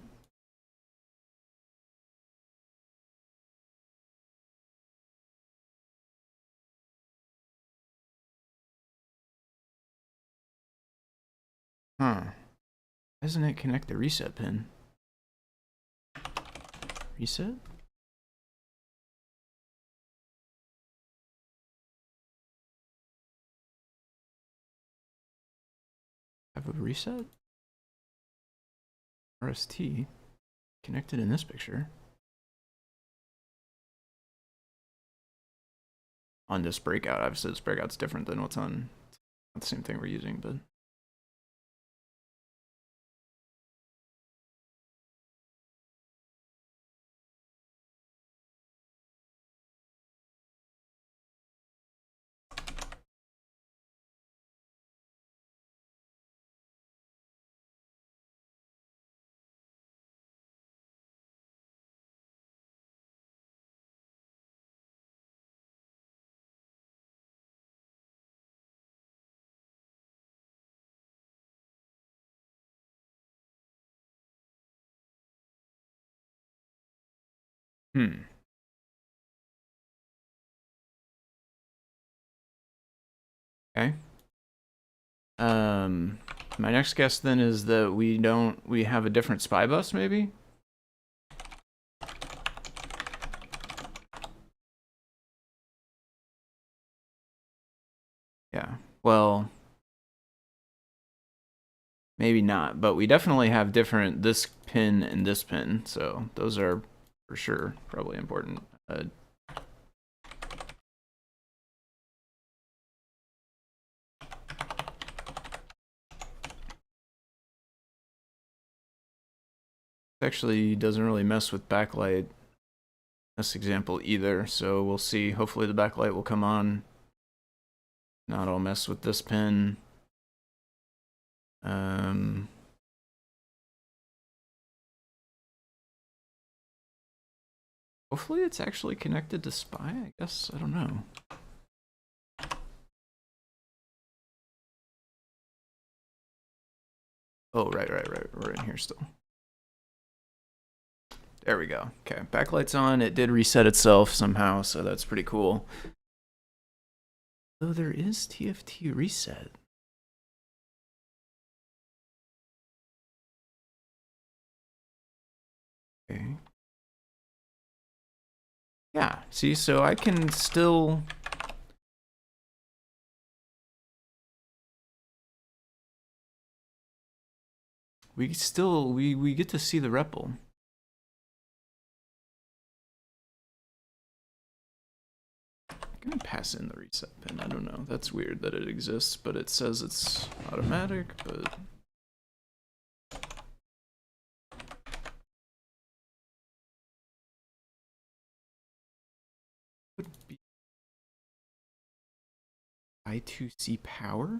Huh. Why doesn't it connect the reset pin? Reset? Have a reset? RST connected in this picture. On this breakout, obviously this breakout's different than what's on, not the same thing we're using, but Hmm. Okay. My next guess then is that we have a different spy bus, maybe? Yeah. Well, maybe not, but we definitely have different this pin and this pin, so those are for sure probably important. Actually doesn't really mess with backlight this example either, so we'll see. Hopefully the backlight will come on. Not all mess with this pin. Hopefully it's actually connected to spy, I guess. I don't know. Oh, right. We're in here still. There we go. Okay, backlight's on. It did reset itself somehow, so that's pretty cool. Oh, there is TFT reset. Okay. Yeah, see, so I can still... we get to see the REPL. I'm gonna pass in the reset pin. I don't know. That's weird that it exists, but it says it's automatic, but... would be I2C power? I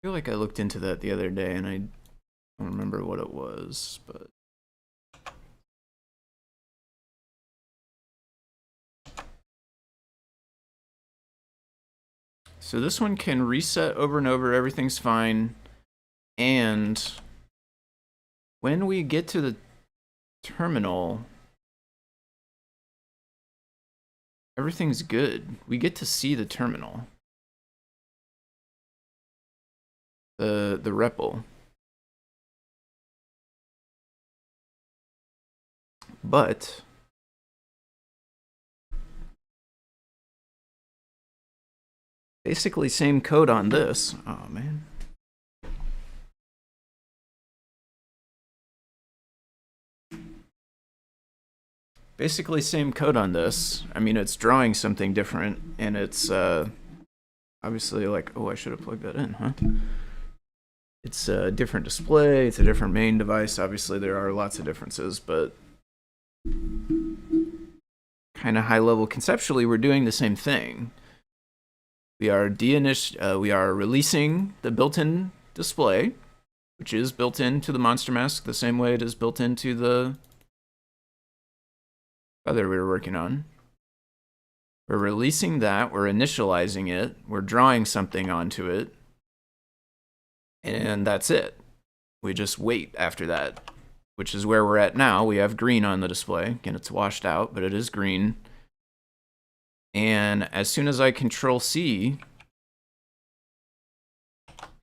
feel like I looked into that the other day and I don't remember what it was, but... so this one can reset over and over, everything's fine, and when we get to the terminal, everything's good. We get to see the terminal. The REPL. But basically same code on this. Oh man. Basically same code on this. I mean, it's drawing something different, and it's obviously like, oh, I should have plugged that in, huh? It's a different display, it's a different main device. Obviously there are lots of differences, but kind of high level conceptually, we're doing the same thing. We are we are releasing the built-in display, which is built into the monster mask the same way it is built into the other we were working on. We're releasing that, we're initializing it, we're drawing something onto it, and that's it. We just wait after that, which is where we're at now. We have green on the display. Again, it's washed out, but it is green. And as soon as I Control C,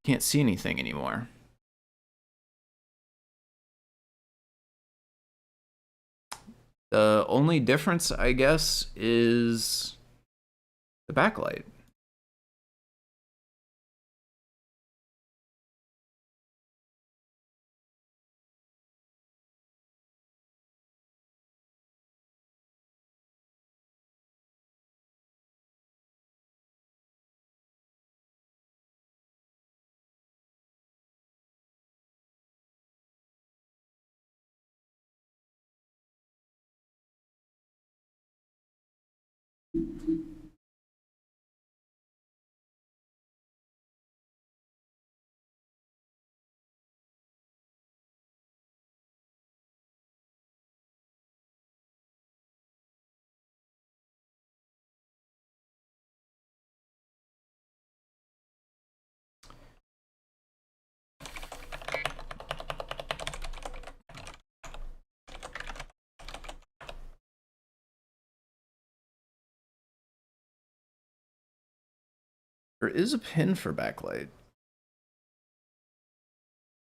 can't see anything anymore. The only difference, I guess, is the backlight. There is a pin for backlight,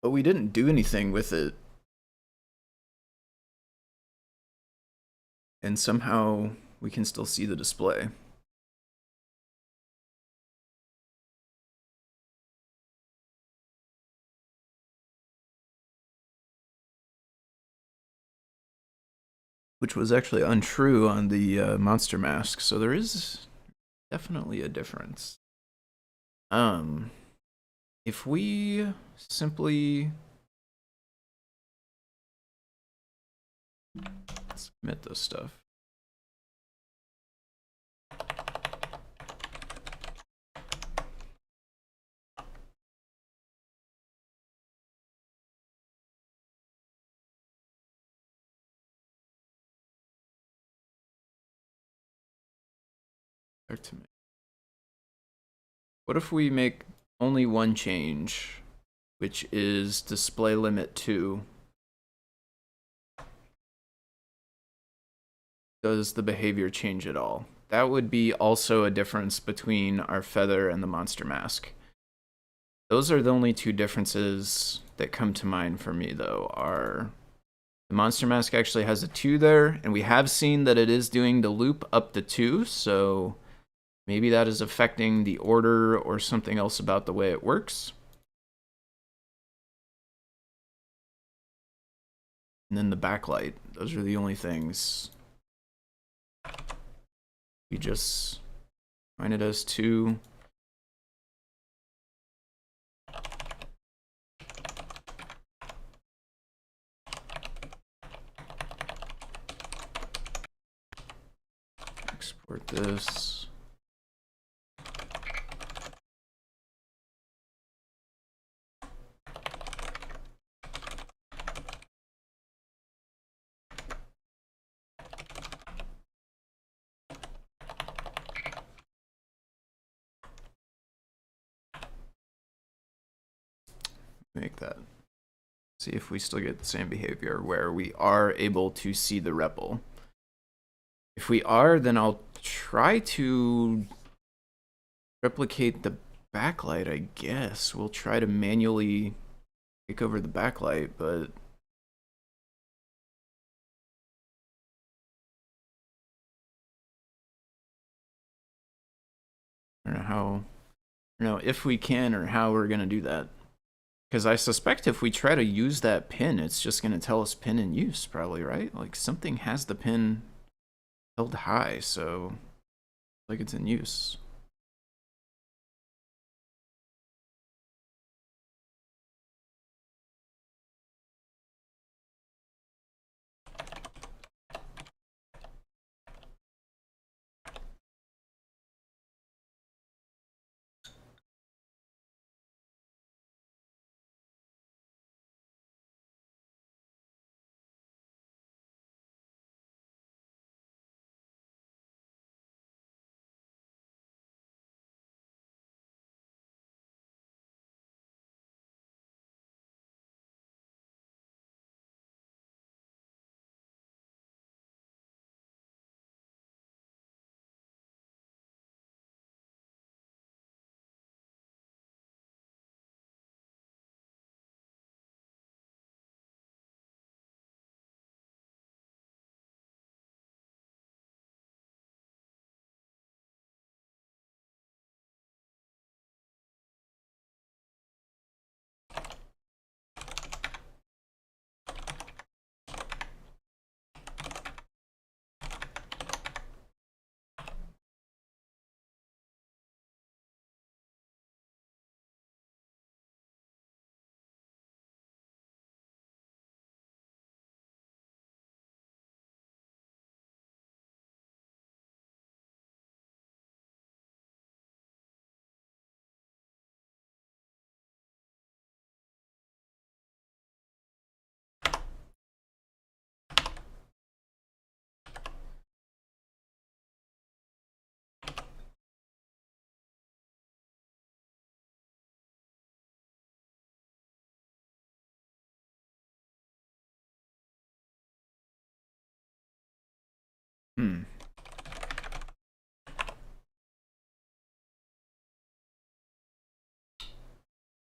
but we didn't do anything with it. And somehow we can still see the display. Which was actually untrue on the monster mask, so there is definitely a difference. If we simply let's commit this stuff. Back to me. What if we make only one change, which is display limit 2? Does the behavior change at all? That would be also a difference between our feather and the monster mask. Those are the only two differences that come to mind for me, though, are the monster mask actually has a 2 there, and we have seen that it is doing the loop up to 2, so maybe that is affecting the order or something else about the way it works. And then the backlight, those are the only things. We just find it as 2. Export this. Make that. See if we still get the same behavior where we are able to see the REPL. If we are, then I'll try to replicate the backlight, I guess. We'll try to manually take over the backlight, but I don't know how, I don't know if we can or how we're going to do that. Because I suspect if we try to use that pin, it's just going to tell us pin in use, probably, right? Like something has the pin held high, so like it's in use.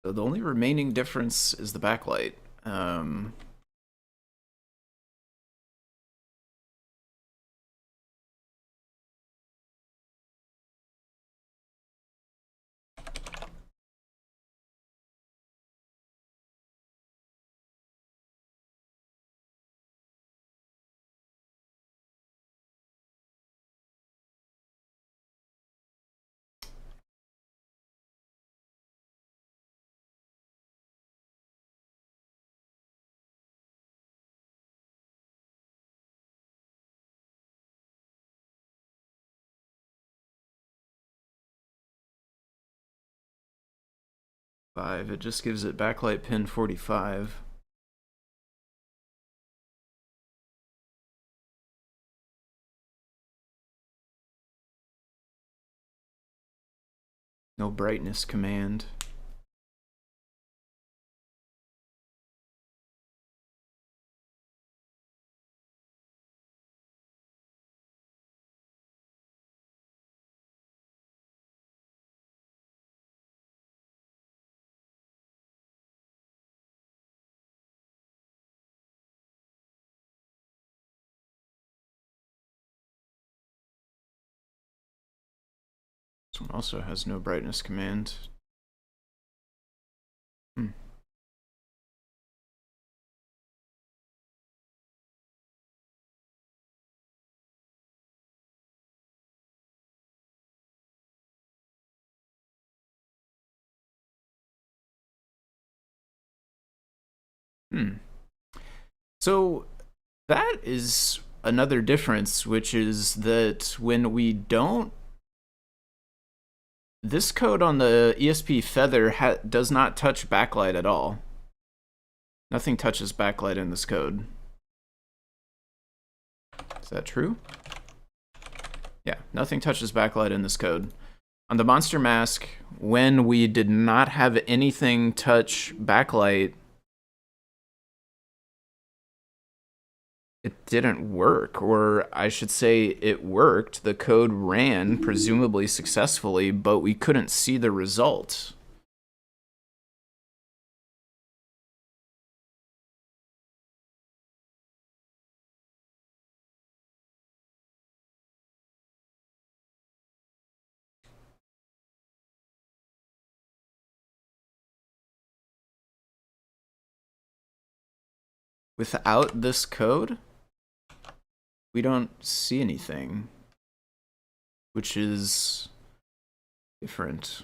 So the only remaining difference is the backlight. It just gives it backlight pin 45. No brightness command. This one also has no brightness command. Hmm. So that is another difference, which is that when we don't, this code on the ESP Feather does not touch backlight at all. Nothing touches backlight in this code. Is that true? Yeah, nothing touches backlight in this code. On the monster mask, when we did not have anything touch backlight, it didn't work, or I should say it worked. The code ran, presumably successfully, but we couldn't see the result. Without this code, we don't see anything, which is different.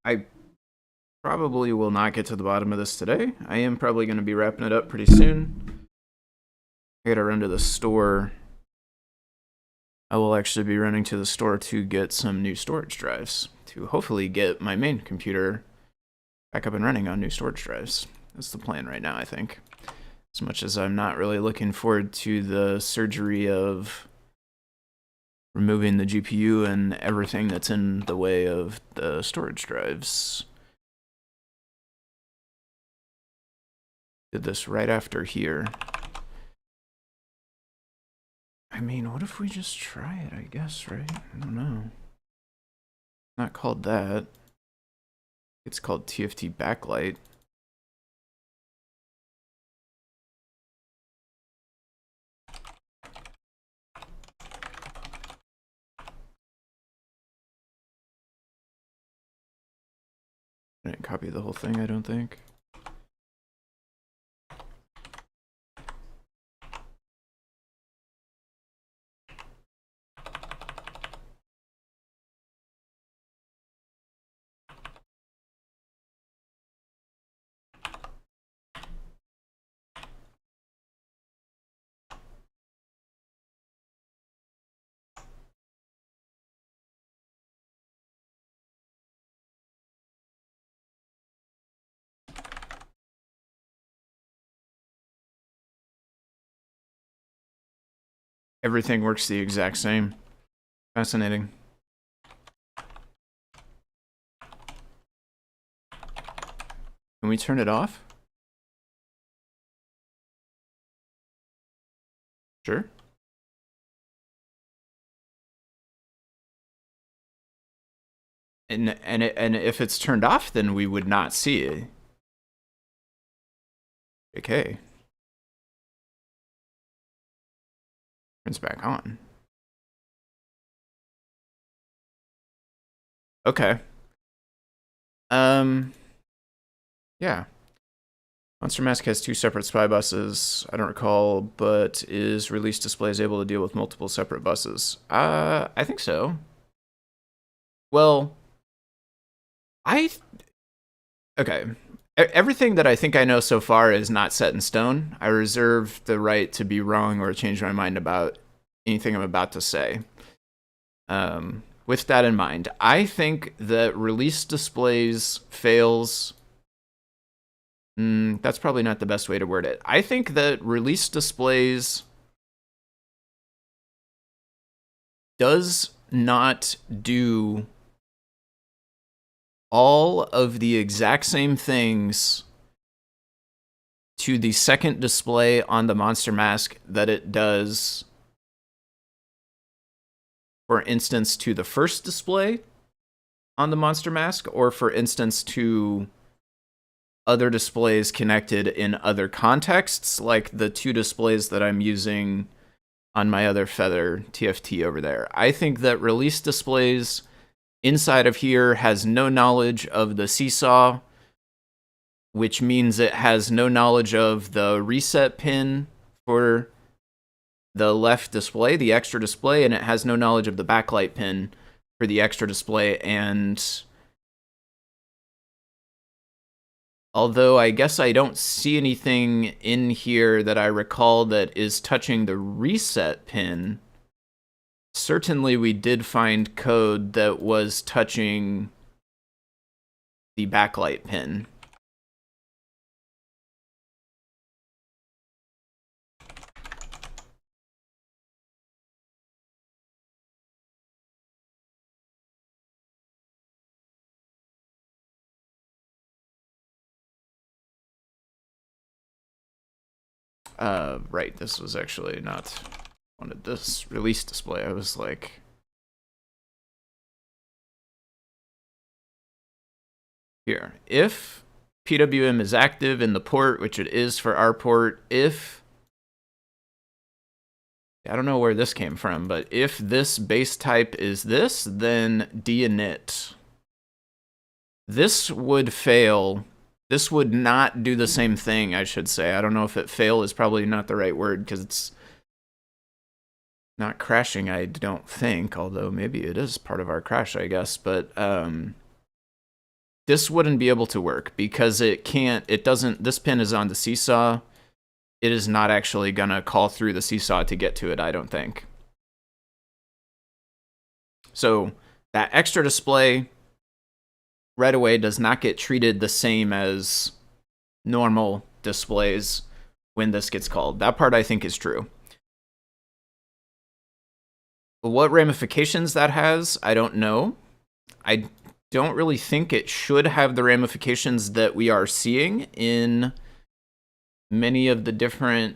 I probably will not get to the bottom of this today. I am probably going to be wrapping it up pretty soon. I gotta run to the store. I will actually be running to the store to get some new storage drives to hopefully get my main computer back up and running on new storage drives. That's the plan right now, I think. As much as I'm not really looking forward to the surgery of removing the GPU and everything that's in the way of the storage drives. Did this right after here. I mean, what if we just try it, I guess, right? I don't know. Not called that. It's called TFT backlight. I didn't copy the whole thing, I don't think. everything works the exact same. Fascinating. Can we turn it off? Sure. And if it's turned off, then we would not see it. Okay. Turns back on. Okay. Yeah. Monster Mask has 2 separate spy buses, I don't recall, but is release displays able to deal with multiple separate buses? I think so. Well, okay. Everything that I think I know so far is not set in stone. I reserve the right to be wrong or change my mind about anything I'm about to say. With that in mind, I think that release displays fails. That's probably not the best way to word it. I think that release displays does not do all of the exact same things to the second display on the monster mask that it does, for instance, to the first display on the monster mask, or for instance, to other displays connected in other contexts, like the 2 displays that I'm using on my other Feather TFT over there. I think that release displays inside of here has no knowledge of the seesaw, which means it has no knowledge of the reset pin for the left display, the extra display, and it has no knowledge of the backlight pin for the extra display. And although I guess I don't see anything in here that I recall that is touching the reset pin, certainly we did find code that was touching the backlight pin. Right, this was actually not wanted this release display. I was like, here, if PWM is active in the port, which it is for our port, if, I don't know where this came from, but if this base type is this, then dinit. This would fail. This would not do the same thing, I should say. I don't know if fail is probably not the right word, because it's not crashing, I don't think, although maybe it is part of our crash, I guess. But this wouldn't be able to work because it doesn't, this pin is on the seesaw. It is not actually gonna call through the seesaw to get to it, I don't think. So that extra display right away does not get treated the same as normal displays when this gets called. That part I think is true. What ramifications that has, I don't know. I don't really think it should have the ramifications that we are seeing in many of the different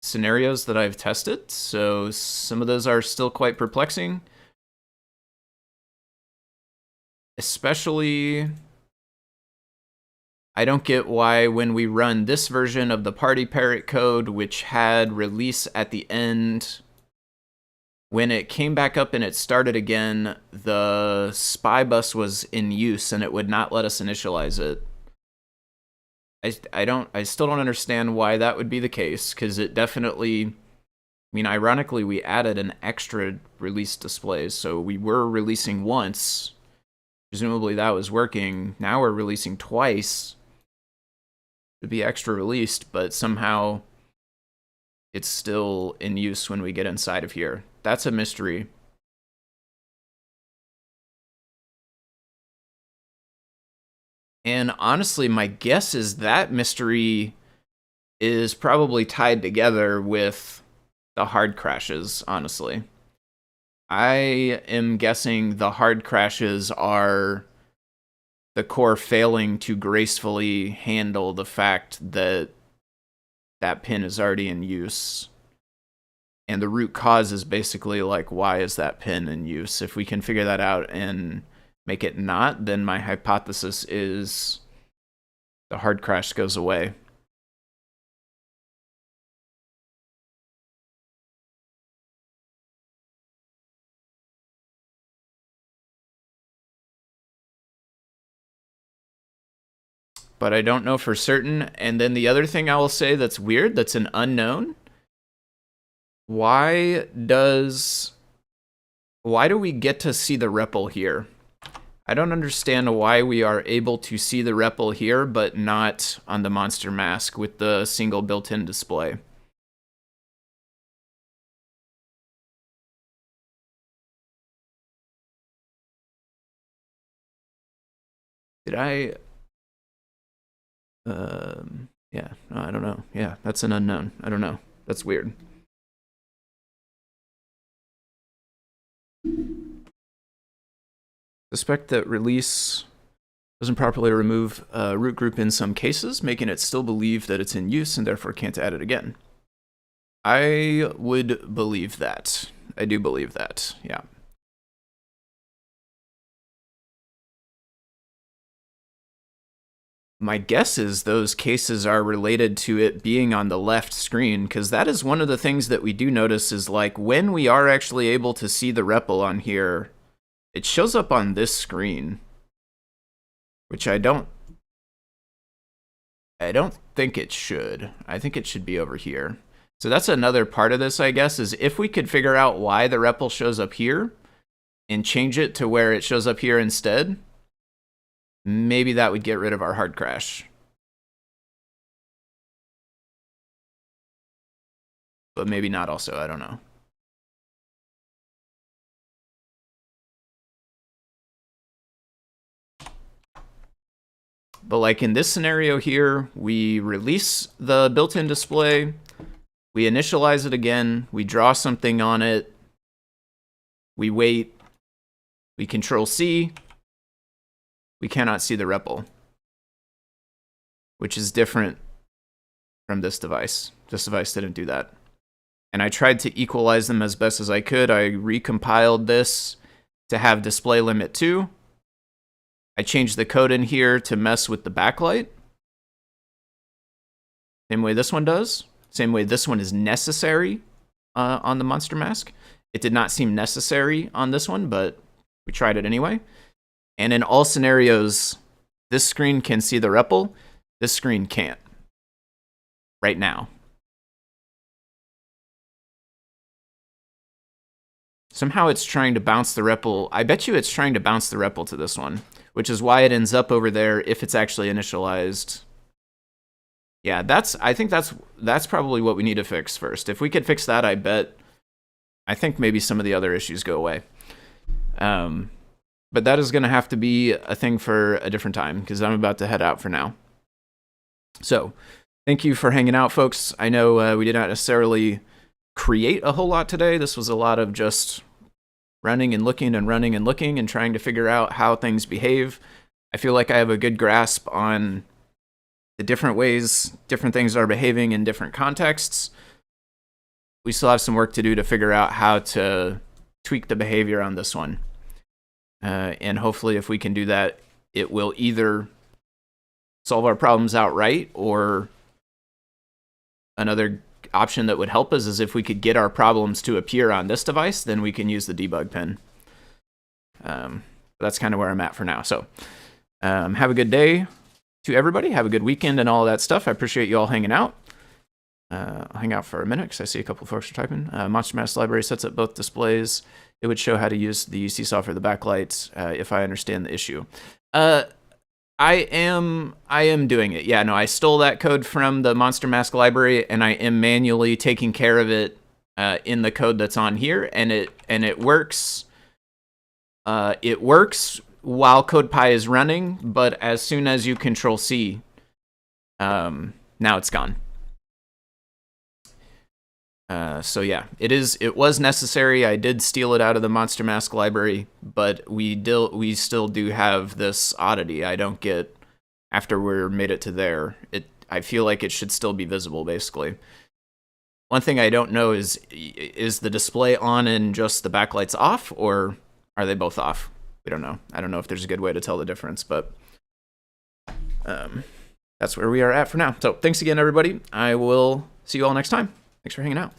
scenarios that I've tested. So some of those are still quite perplexing. Especially, I don't get why when we run this version of the party parrot code, which had release at the end, when it came back up and it started again, the spy bus was in use and it would not let us initialize it. I still don't understand why that would be the case, because it definitely, I mean, ironically, we added an extra release display, so we were releasing once. Presumably that was working. Now we're releasing twice to be extra released, but somehow it's still in use when we get inside of here. That's a mystery. And honestly, my guess is that mystery is probably tied together with the hard crashes, honestly. I am guessing the hard crashes are the core failing to gracefully handle the fact that that pin is already in use. And the root cause is basically like, why is that pin in use? If we can figure that out and make it not, then my hypothesis is the hard crash goes away. But I don't know for certain. And then the other thing I will say that's weird, that's an unknown. Why do we get to see the REPL here? I don't understand why we are able to see the REPL here, but not on the monster mask with the single built-in display. Did I... yeah, no, I don't know. Yeah, that's an unknown. I don't know. That's weird. Suspect that release doesn't properly remove root group in some cases, making it still believe that it's in use and therefore can't add it again. I would believe that. I do believe that, yeah. My guess is those cases are related to it being on the left screen, because that is one of the things that we do notice is like when we are actually able to see the REPL on here, it shows up on this screen, which I don't think it should. I think it should be over here. So that's another part of this, I guess, is if we could figure out why the REPL shows up here and change it to where it shows up here instead, maybe that would get rid of our hard crash. But maybe not also, I don't know. But like in this scenario here, we release the built-in display, we initialize it again, we draw something on it, we wait, we Control C, we cannot see the REPL, which is different from this device. This device didn't do that. And I tried to equalize them as best as I could. I recompiled this to have display limit 2. I changed the code in here to mess with the backlight. Same way this one does. Same way this one is necessary on the monster mask. It did not seem necessary on this one, but we tried it anyway. And in all scenarios, this screen can see the REPL. This screen can't. Right now. Somehow it's trying to bounce the REPL. I bet you it's trying to bounce the REPL to this one, which is why it ends up over there if it's actually initialized. Yeah, I think that's probably what we need to fix first. If we could fix that, I think maybe some of the other issues go away. But that is going to have to be a thing for a different time because I'm about to head out for now. So thank you for hanging out, folks. I know we did not necessarily create a whole lot today. This was a lot of just running and looking and running and looking and trying to figure out how things behave. I feel like I have a good grasp on the different ways different things are behaving in different contexts. We still have some work to do to figure out how to tweak the behavior on this one. And hopefully if we can do that, it will either solve our problems outright, or another option that would help us is if we could get our problems to appear on this device, then we can use the debug pin. That's kind of where I'm at for now. So have a good day to everybody. Have a good weekend and all of that stuff. I appreciate you all hanging out. I'll hang out for a minute because I see a couple folks are typing. Monster Mask library sets up both displays. It would show how to use the seesaw for the backlights if I understand the issue. I am doing it. Yeah, no, I stole that code from the Monster Mask library, and I am manually taking care of it in the code that's on here, and it works. It works while CodePy is running, but as soon as you Control C, now it's gone. So yeah, it was necessary. I did steal it out of the monster mask library, but we still do have this oddity. I don't get, after we're made it to there, I feel like it should still be visible, basically. One thing I don't know is the display on and just the backlight's off, or are they both off? We don't know. I don't know if there's a good way to tell the difference, but that's where we are at for now. So thanks again, everybody. I will see you all next time. Thanks for hanging out.